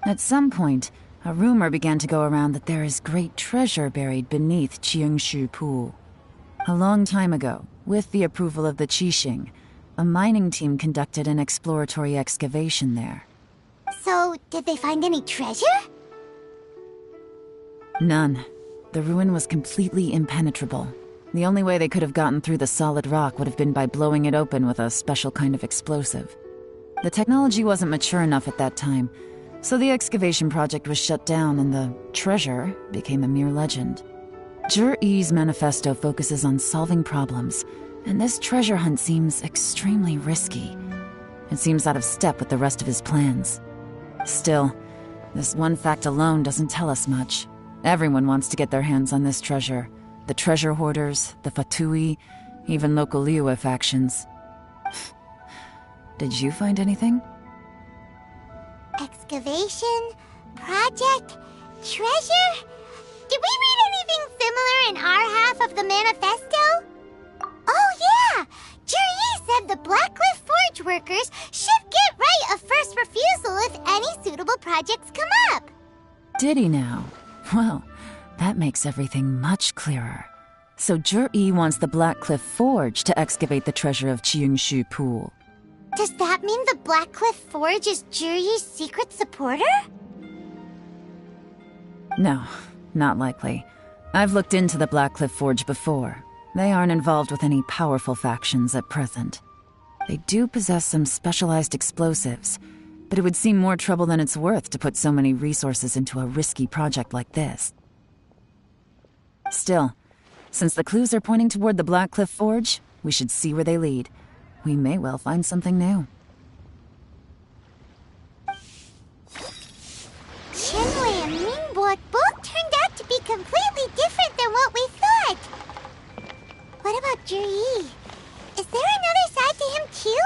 At some point, A rumor began to go around that there is great treasure buried beneath Qiangshu Pool. A long time ago, with the approval of the Qixing, a mining team conducted an exploratory excavation there. So, did they find any treasure? None. The ruin was completely impenetrable. The only way they could have gotten through the solid rock would have been by blowing it open with a special kind of explosive. The technology wasn't mature enough at that time, so the excavation project was shut down and the treasure became a mere legend. Zhi-Yi's manifesto focuses on solving problems, and this treasure hunt seems extremely risky. It seems out of step with the rest of his plans. Still, this one fact alone doesn't tell us much. Everyone wants to get their hands on this treasure. The treasure hoarders, the Fatui, even local Liyue factions. Did you find anything? Excavation, project, treasure? Did we read anything similar in our half of the manifesto? Oh yeah! Zhi-Yi said the Blackcliff Forge workers should get right of first refusal if any suitable projects come up. Did he now? Well, that makes everything much clearer. So Zhi-Yi wants the Blackcliff Forge to excavate the treasure of Qiangshu Pool. Does that mean the Blackcliff Forge is Zhi-Yi's secret supporter? No, not likely. I've looked into the Blackcliff Forge before. They aren't involved with any powerful factions at present. They do possess some specialized explosives, but it would seem more trouble than it's worth to put so many resources into a risky project like this. Still, since the clues are pointing toward the Blackcliff Forge, we should see where they lead. We may well find something new. Qianwei and Ningbo both turned out to be completely different than what we thought. What about Zhi-Yi? Is there another side to him too?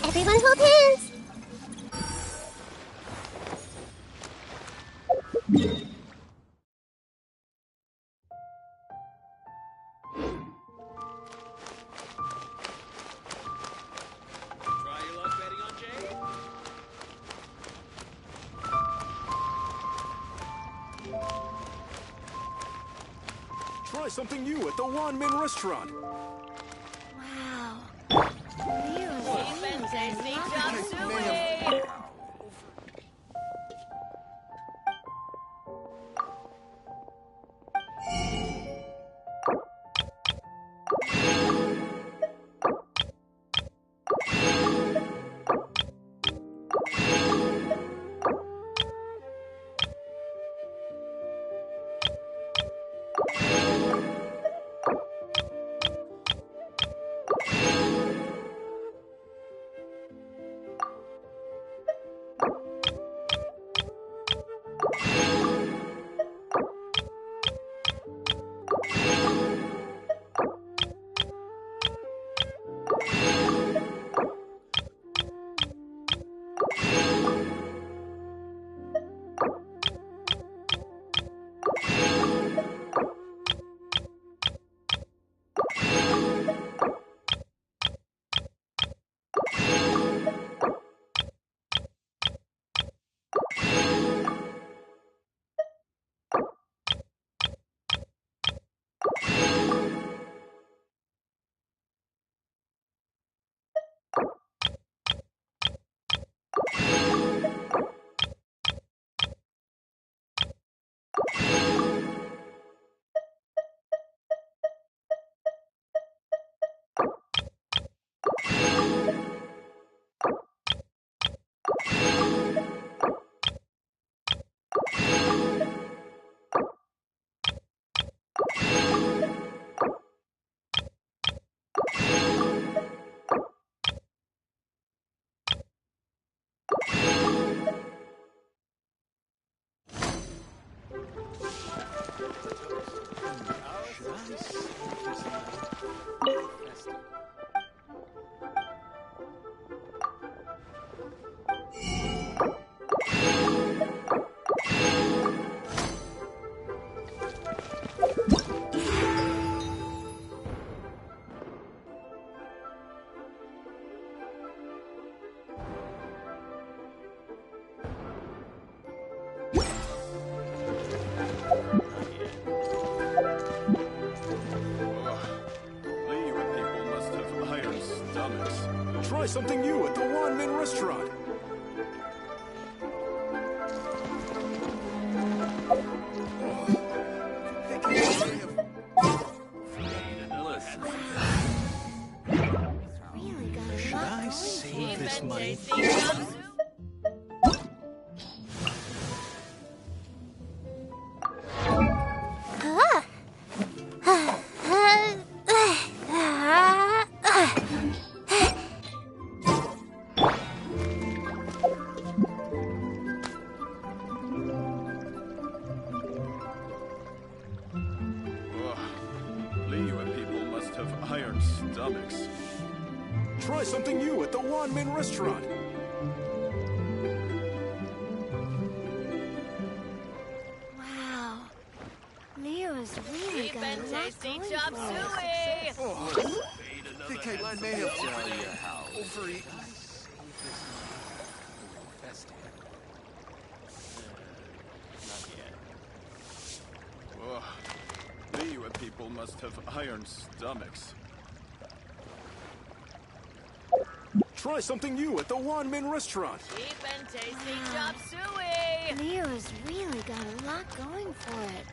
Everyone hold hands! Try your luck betting on Jade? Try something new at the Wan Min restaurant. something new at the One-Man Restaurant. Should I save this money? Liyue people must have iron stomachs. Try something new at the One-Man Restaurant. Wow. Liyue's really got a lot going chop for her. suey! I think I may have tell you how. Overeaten. Liyue people must have iron stomachs. Try something new at the One-Man Restaurant. Cheap and tasty chop suey! Liyue's really got a lot going for it.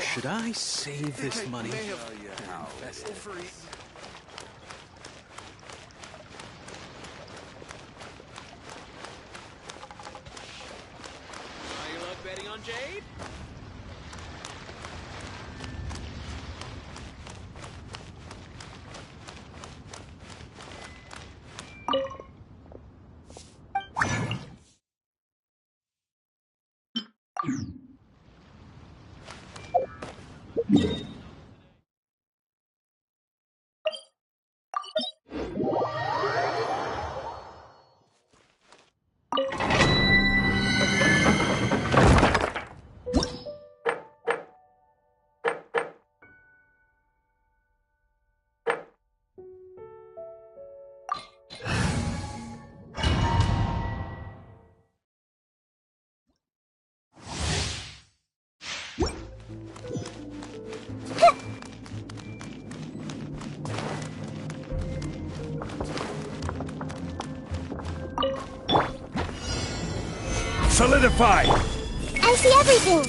Should I save this money? You love betting on Jade? Solidify! I see everything!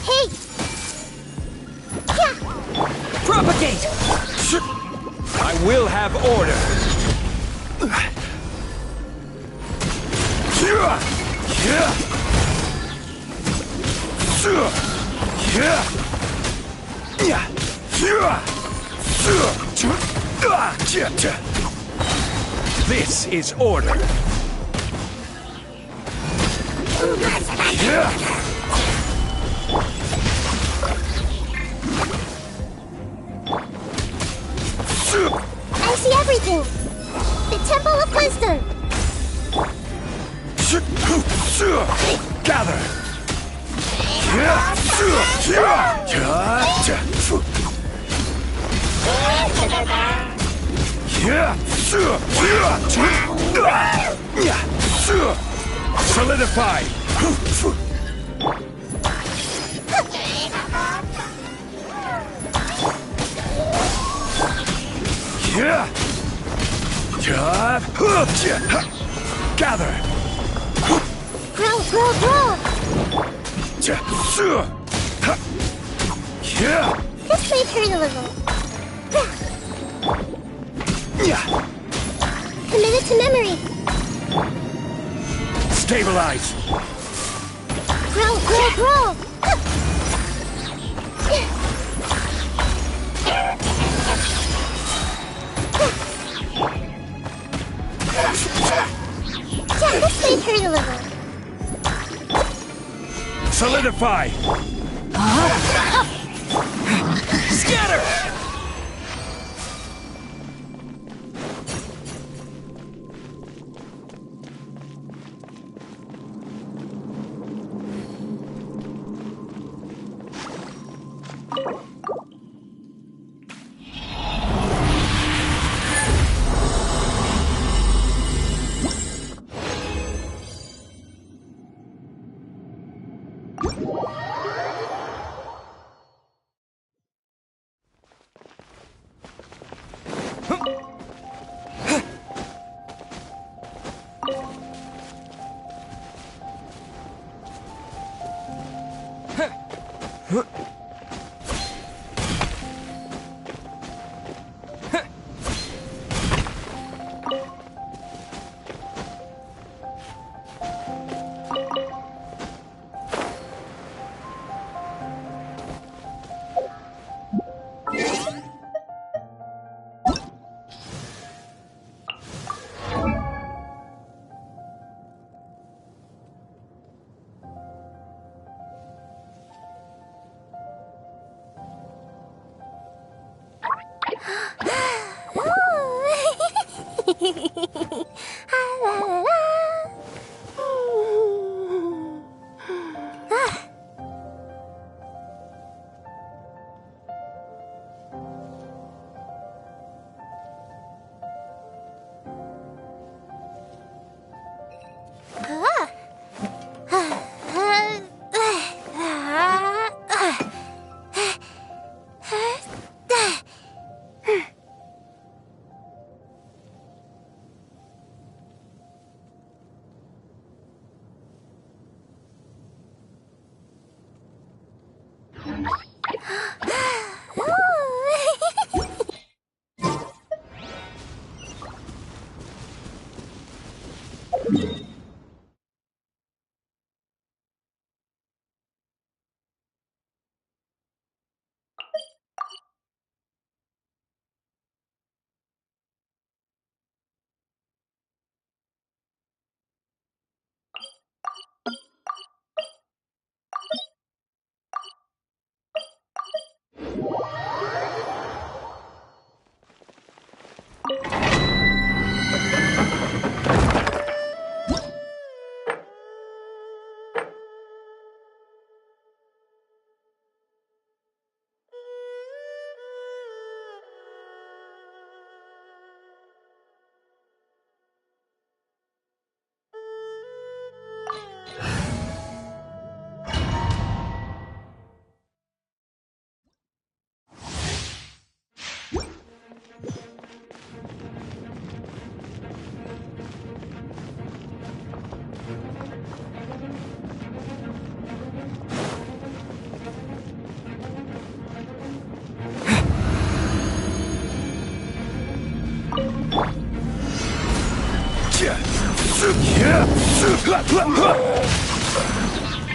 Hey! Propagate! I will have order! This is order. I see everything. The Temple of Wisdom. Gather. Solidify. Gather. Grow, grow, grow. This may hurt a little. Committed to memory. Stabilize. Grow, grow, grow. Yeah, this may hurt a little. Solidify. Scatter.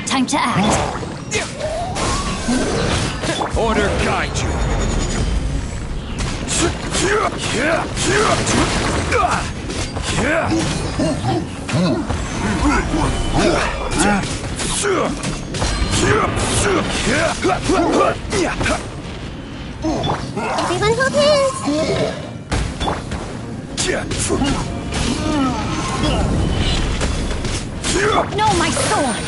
Time to act. Order guide you. Everyone hold hands. No, my sword!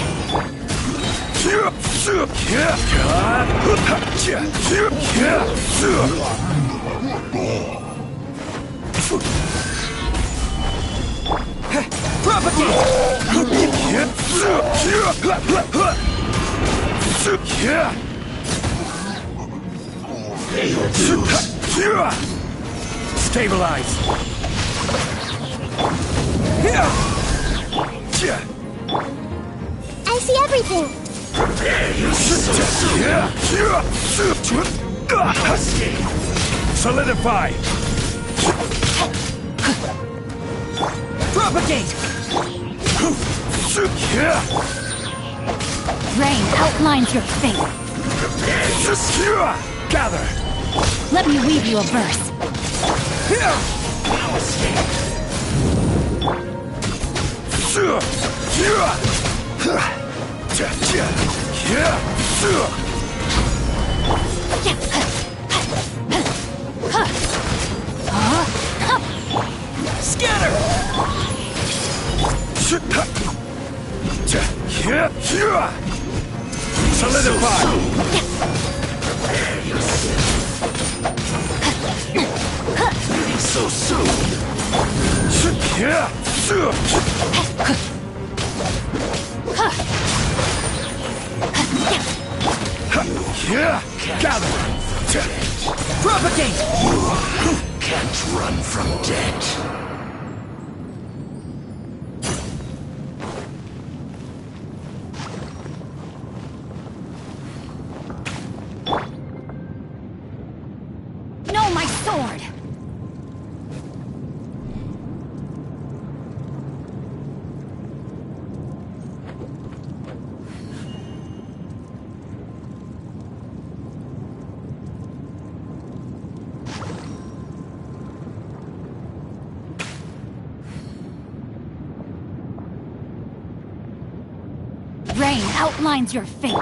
Stabilize. I see everything. Solidify. Propagate! Rain outlines your fate. Gather. Let me weave you a verse. Solidify. So soon. Gather. Propagate! You can't run from death. No, my sword! Rain outlines your fate.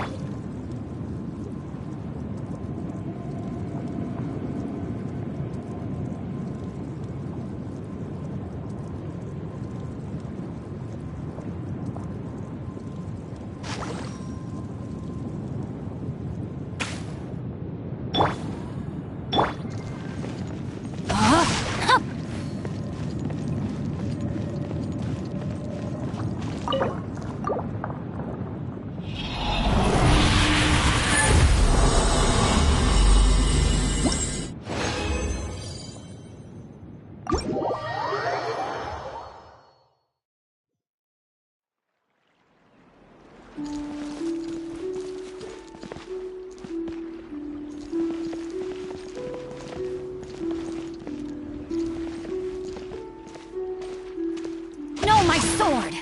No, my sword!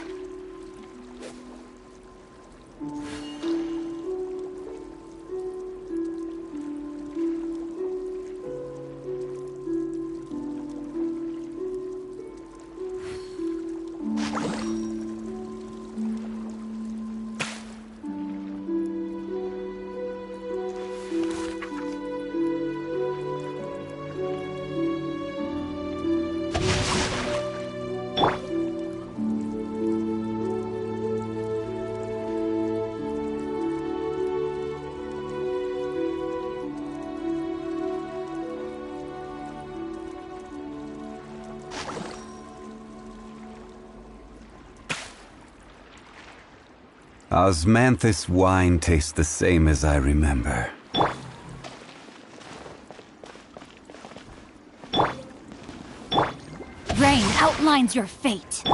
Osmanthus wine tastes the same as I remember. Rain outlines your fate.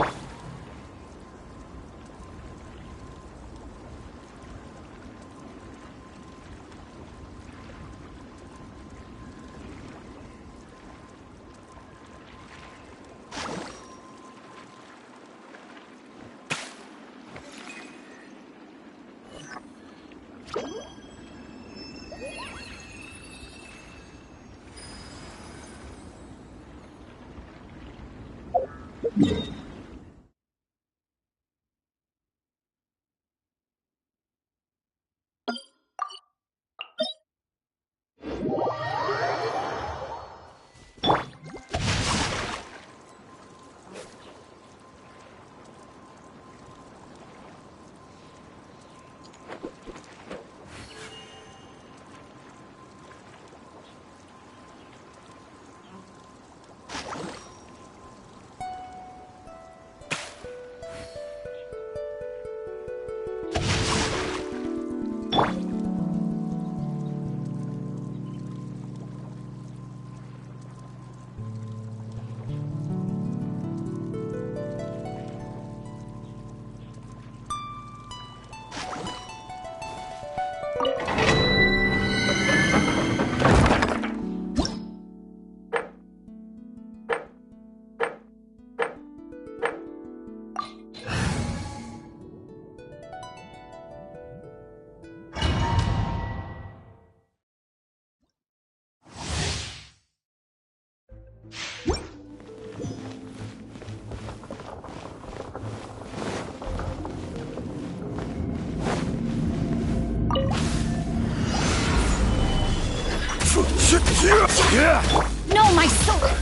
No, my sword!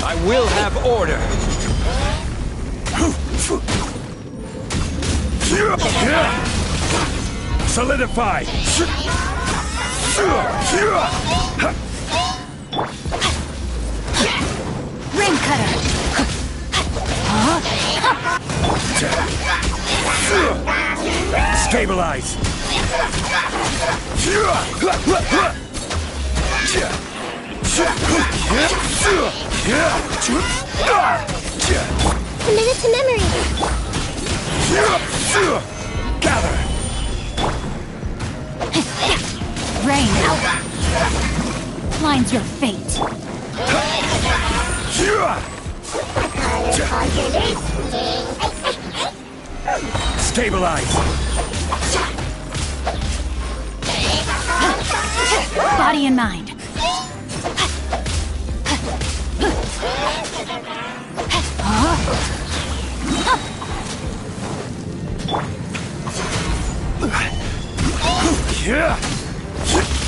I will have order. Solidify. Ring cutter! Stabilize. Commit it to memory. Gather. Rain outlines your fate. Stabilize. Body and mind.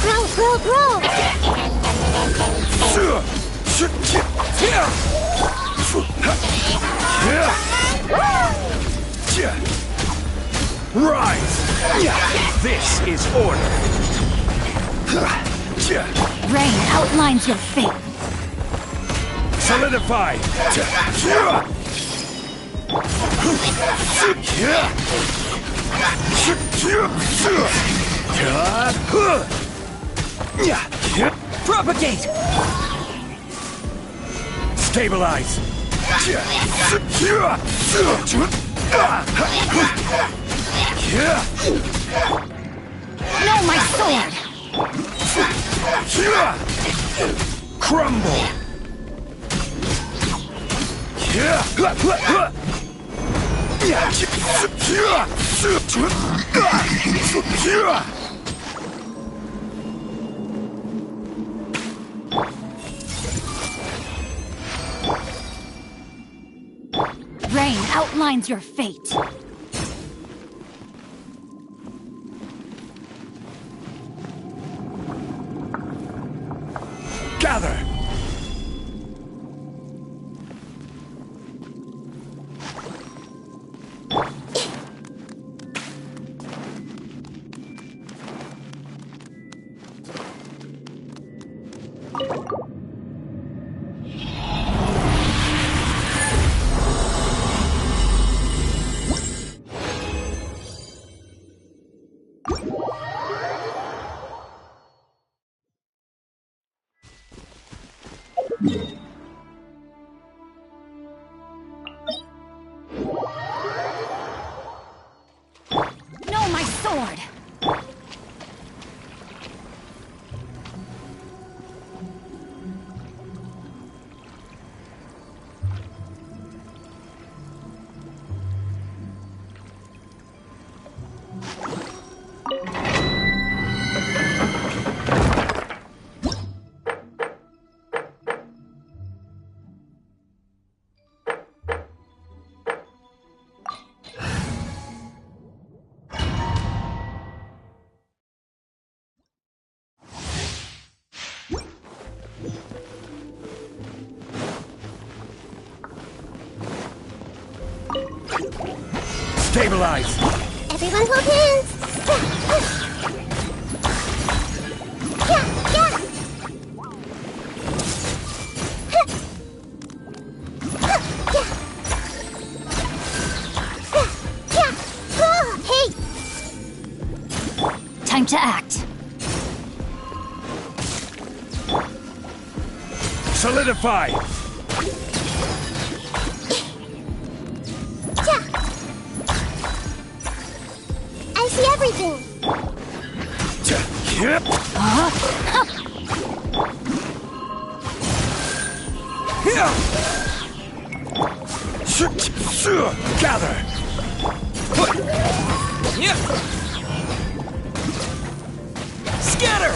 Grow, grow, grow. Rise. This is order. Rain outlines your fate. Solidify. Propagate! Stabilize. No, my sword! Crumble. Rain outlines your fate. Gather. Stabilize! Everyone hold hands! Hey! Time to act. Solidify! I see everything. Gather! Scatter!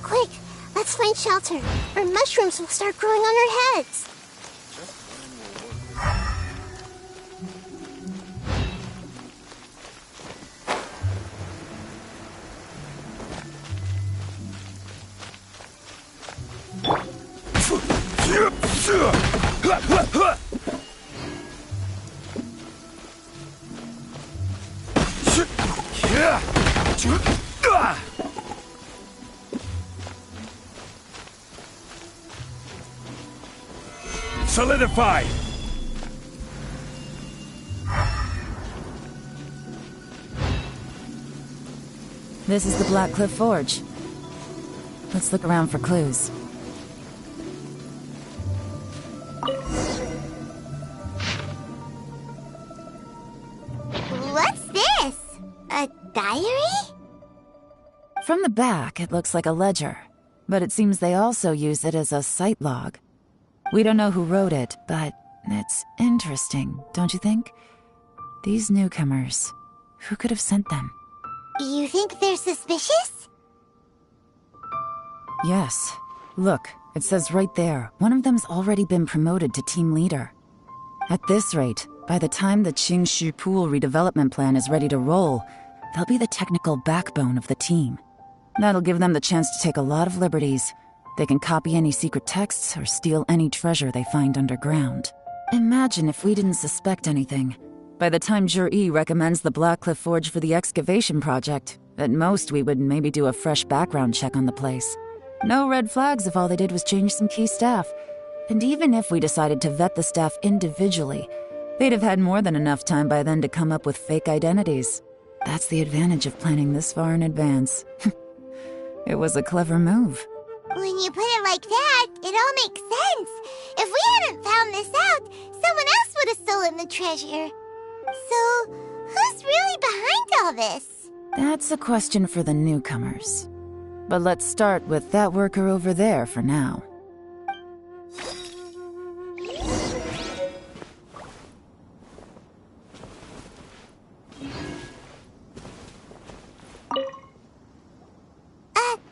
Quick, let's find shelter, or mushrooms will start growing on our heads. Solidify! This is the Black Cliff Forge. Let's look around for clues. What's this? A diary? From the back, it looks like a ledger, but it seems they also use it as a site log. We don't know who wrote it, but it's interesting, don't you think? These newcomers, who could have sent them? You think they're suspicious? Yes. Look, it says right there, one of them's already been promoted to team leader. At this rate, by the time the Qingshu Pool redevelopment plan is ready to roll, they'll be the technical backbone of the team. That'll give them the chance to take a lot of liberties. They can copy any secret texts or steal any treasure they find underground. Imagine if we didn't suspect anything. By the time Jur-E recommends the Blackcliff Forge for the excavation project, at most we would maybe do a fresh background check on the place. No red flags if all they did was change some key staff. And even if we decided to vet the staff individually, they'd have had more than enough time by then to come up with fake identities. That's the advantage of planning this far in advance. It was a clever move. When you put it like that, it all makes sense. If we hadn't found this out, someone else would have stolen the treasure. So, who's really behind all this? That's a question for the newcomers. But let's start with that worker over there for now.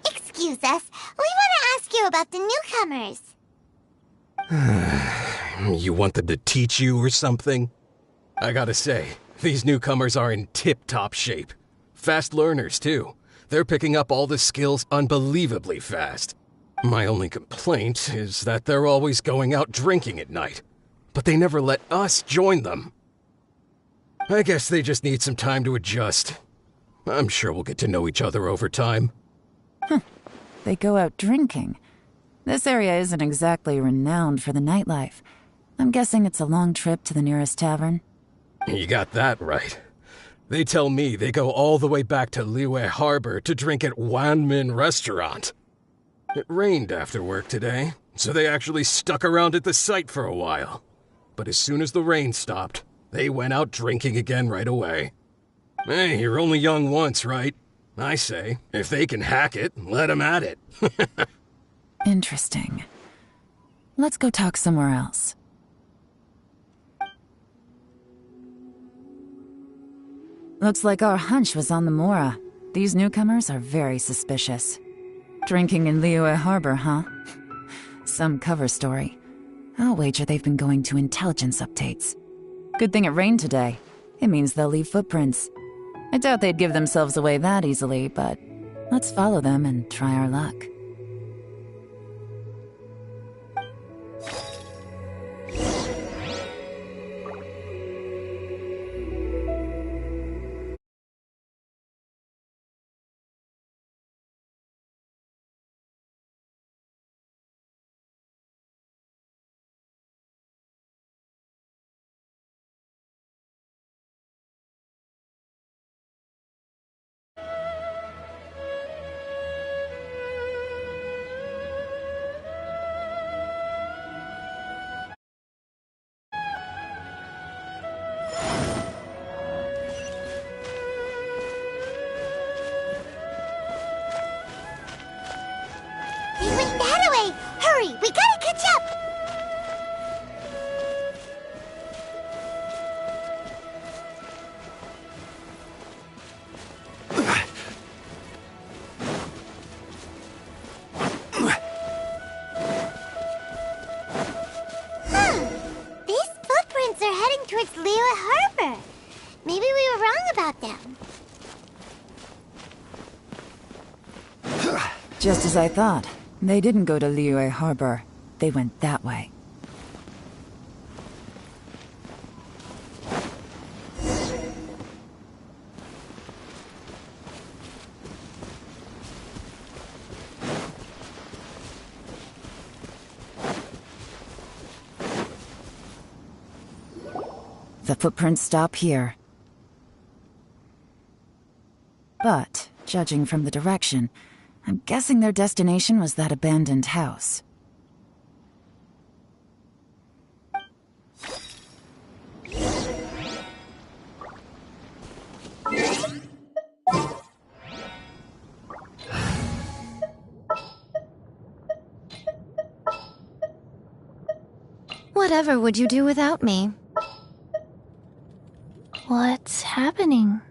Excuse us. We want to ask you about the newcomers. You want them to teach you or something? I gotta say, these newcomers are in tip-top shape. Fast learners, too. They're picking up all the skills unbelievably fast. My only complaint is that they're always going out drinking at night. But they never let us join them. I guess they just need some time to adjust. I'm sure we'll get to know each other over time. They go out drinking. This area isn't exactly renowned for the nightlife. I'm guessing it's a long trip to the nearest tavern. You got that right. They tell me they go all the way back to Liyue Harbor to drink at Wanmin Restaurant. It rained after work today, so they actually stuck around at the site for a while. But as soon as the rain stopped, they went out drinking again right away. Hey, you're only young once, right? I say, if they can hack it, let them at it. Interesting. Let's go talk somewhere else. Looks like our hunch was on the Mora. These newcomers are very suspicious. Drinking in Liyue Harbor, huh? Some cover story. I'll wager they've been going to intelligence updates. Good thing it rained today. It means they'll leave footprints. I doubt they'd give themselves away that easily, but let's follow them and try our luck. They went that way! Hurry, we gotta catch up! These footprints are heading towards Liyue Harbor. Maybe we were wrong about them. Just as I thought. They didn't go to Liyue Harbor. They went that way. The footprints stop here. But, judging from the direction, I'm guessing their destination was that abandoned house. Whatever would you do without me? What's happening?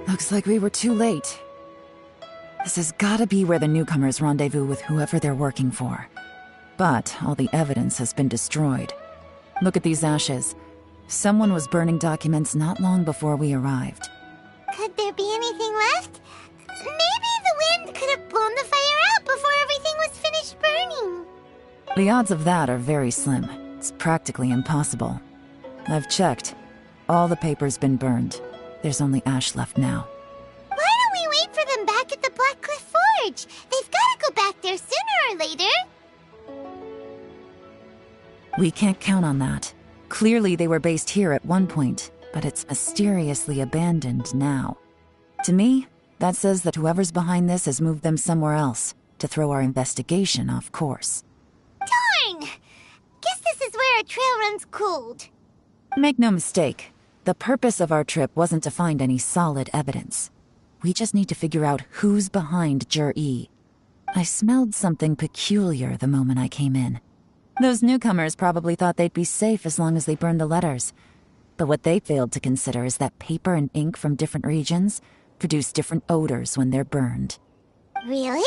Looks like we were too late. This has gotta be where the newcomers rendezvous with whoever they're working for. But all the evidence has been destroyed. Look at these ashes. Someone was burning documents not long before we arrived. Could there be anything left? Maybe the wind could have blown the fire out before everything was finished burning. The odds of that are very slim. It's practically impossible. I've checked. All the paper's been burned. There's only ash left now. Why don't we wait for them back at the Black Cliff Forge? They've gotta go back there sooner or later. We can't count on that. Clearly they were based here at one point, but it's mysteriously abandoned now. To me, that says that whoever's behind this has moved them somewhere else to throw our investigation off course. Darn! Guess this is where a trail runs cold. Make no mistake, the purpose of our trip wasn't to find any solid evidence. We just need to figure out who's behind Jur-E. I smelled something peculiar the moment I came in. Those newcomers probably thought they'd be safe as long as they burned the letters. But what they failed to consider is that paper and ink from different regions produce different odors when they're burned. Really?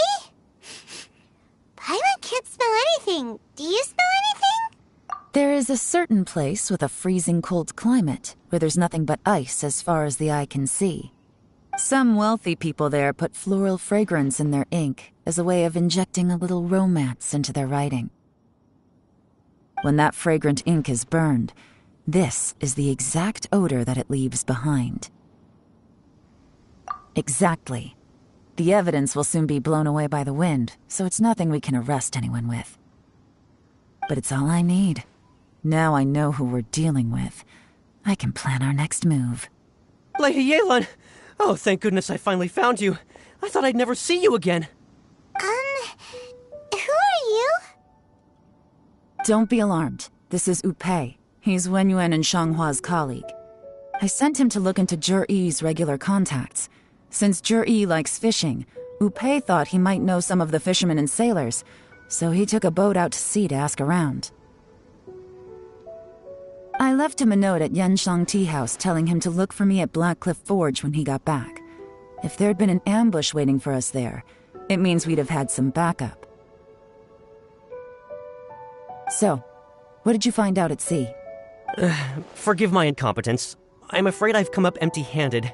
Paimon can't smell anything. Do you smell anything? There is a certain place with a freezing cold climate where there's nothing but ice as far as the eye can see. Some wealthy people there put floral fragrance in their ink as a way of injecting a little romance into their writing. When that fragrant ink is burned, this is the exact odor that it leaves behind. Exactly. The evidence will soon be blown away by the wind, so it's nothing we can arrest anyone with. But it's all I need. Now I know who we're dealing with. I can plan our next move. Lady Yelan! Oh, thank goodness I finally found you. I thought I'd never see you again. Who are you? Don't be alarmed. This is Upei. He's Wenyuan and Shanghua's colleague. I sent him to look into Jur-E's regular contacts. Since Jur-E likes fishing, Upei thought he might know some of the fishermen and sailors, so he took a boat out to sea to ask around. I left him a note at Yanshang Tea House telling him to look for me at Blackcliff Forge when he got back. If there'd been an ambush waiting for us there, it means we'd have had some backup. So, what did you find out at sea? Forgive my incompetence. I'm afraid I've come up empty-handed.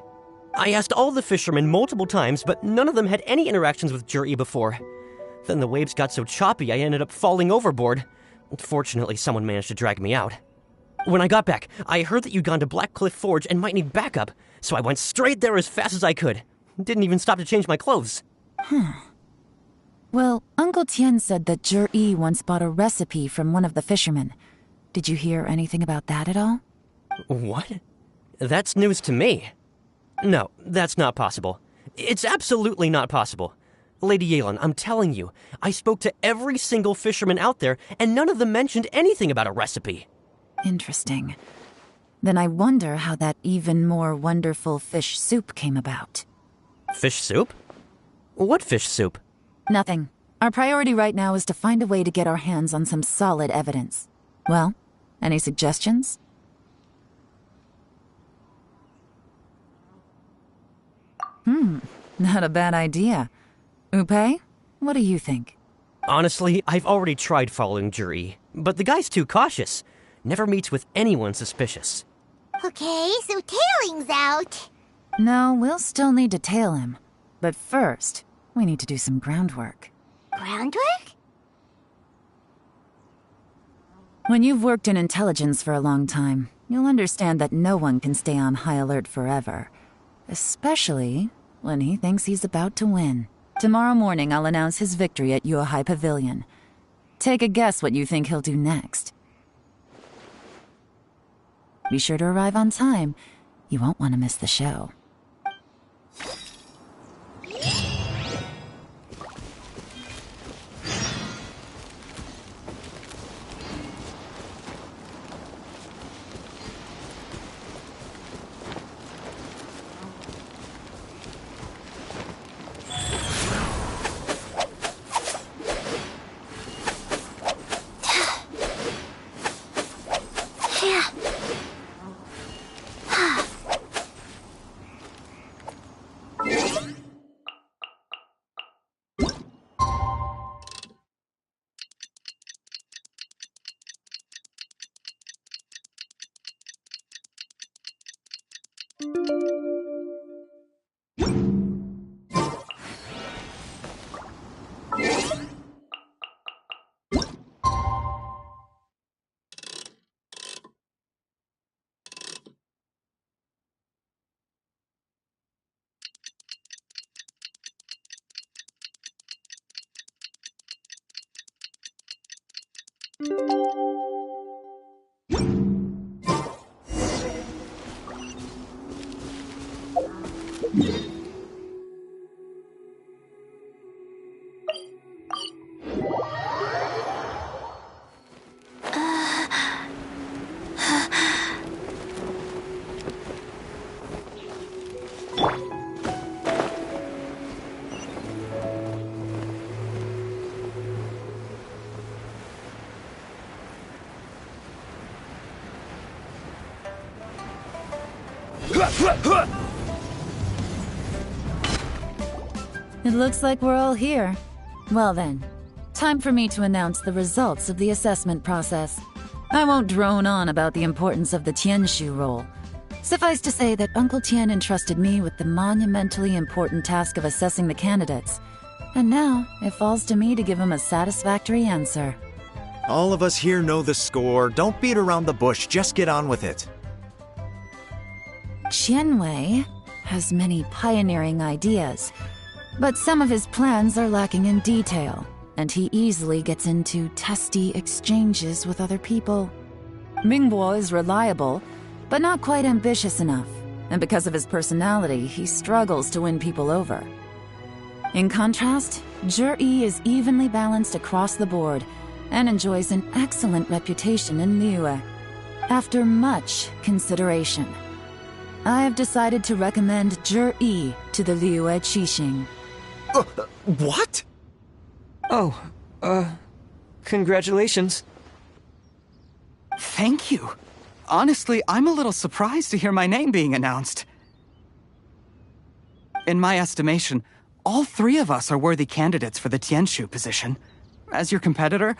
I asked all the fishermen multiple times, but none of them had any interactions with Jur-E before. Then the waves got so choppy I ended up falling overboard. Fortunately, someone managed to drag me out. When I got back, I heard that you'd gone to Blackcliff Forge and might need backup, so I went straight there as fast as I could. Didn't even stop to change my clothes. Well, Uncle Tien said that Jur-E once bought a recipe from one of the fishermen. Did you hear anything about that at all? What? That's news to me. No, that's not possible. It's absolutely not possible. Lady Yelan, I'm telling you, I spoke to every single fisherman out there, and none of them mentioned anything about a recipe. Interesting. Then I wonder how that even more wonderful fish soup came about. Fish soup? What fish soup? Nothing. Our priority right now is to find a way to get our hands on some solid evidence. Well, any suggestions? Not a bad idea. Upei, what do you think? Honestly, I've already tried following Jur-E, but the guy's too cautious. Never meets with anyone suspicious. Okay, so tailing's out. No, we'll still need to tail him. But first, we need to do some groundwork. Groundwork? When you've worked in intelligence for a long time, you'll understand that no one can stay on high alert forever. Especially when he thinks he's about to win. Tomorrow morning, I'll announce his victory at Yuehai Pavilion. Take a guess what you think he'll do next. Be sure to arrive on time. You won't want to miss the show. It looks like we're all here. Well then, time for me to announce the results of the assessment process. I won't drone on about the importance of the Tianshu role. Suffice to say that Uncle Tien entrusted me with the monumentally important task of assessing the candidates. And now, it falls to me to give him a satisfactory answer. All of us here know the score. Don't beat around the bush, just get on with it. Qianwei has many pioneering ideas, but some of his plans are lacking in detail, and he easily gets into testy exchanges with other people. Mingbo is reliable, but not quite ambitious enough, and because of his personality, he struggles to win people over. In contrast, Zhi is evenly balanced across the board and enjoys an excellent reputation in Liyue. After much consideration, I have decided to recommend Zhi to the Liyue Qixing. What? Oh, congratulations. Thank you. Honestly, I'm a little surprised to hear my name being announced. In my estimation, all three of us are worthy candidates for the Tianshu position. As your competitor,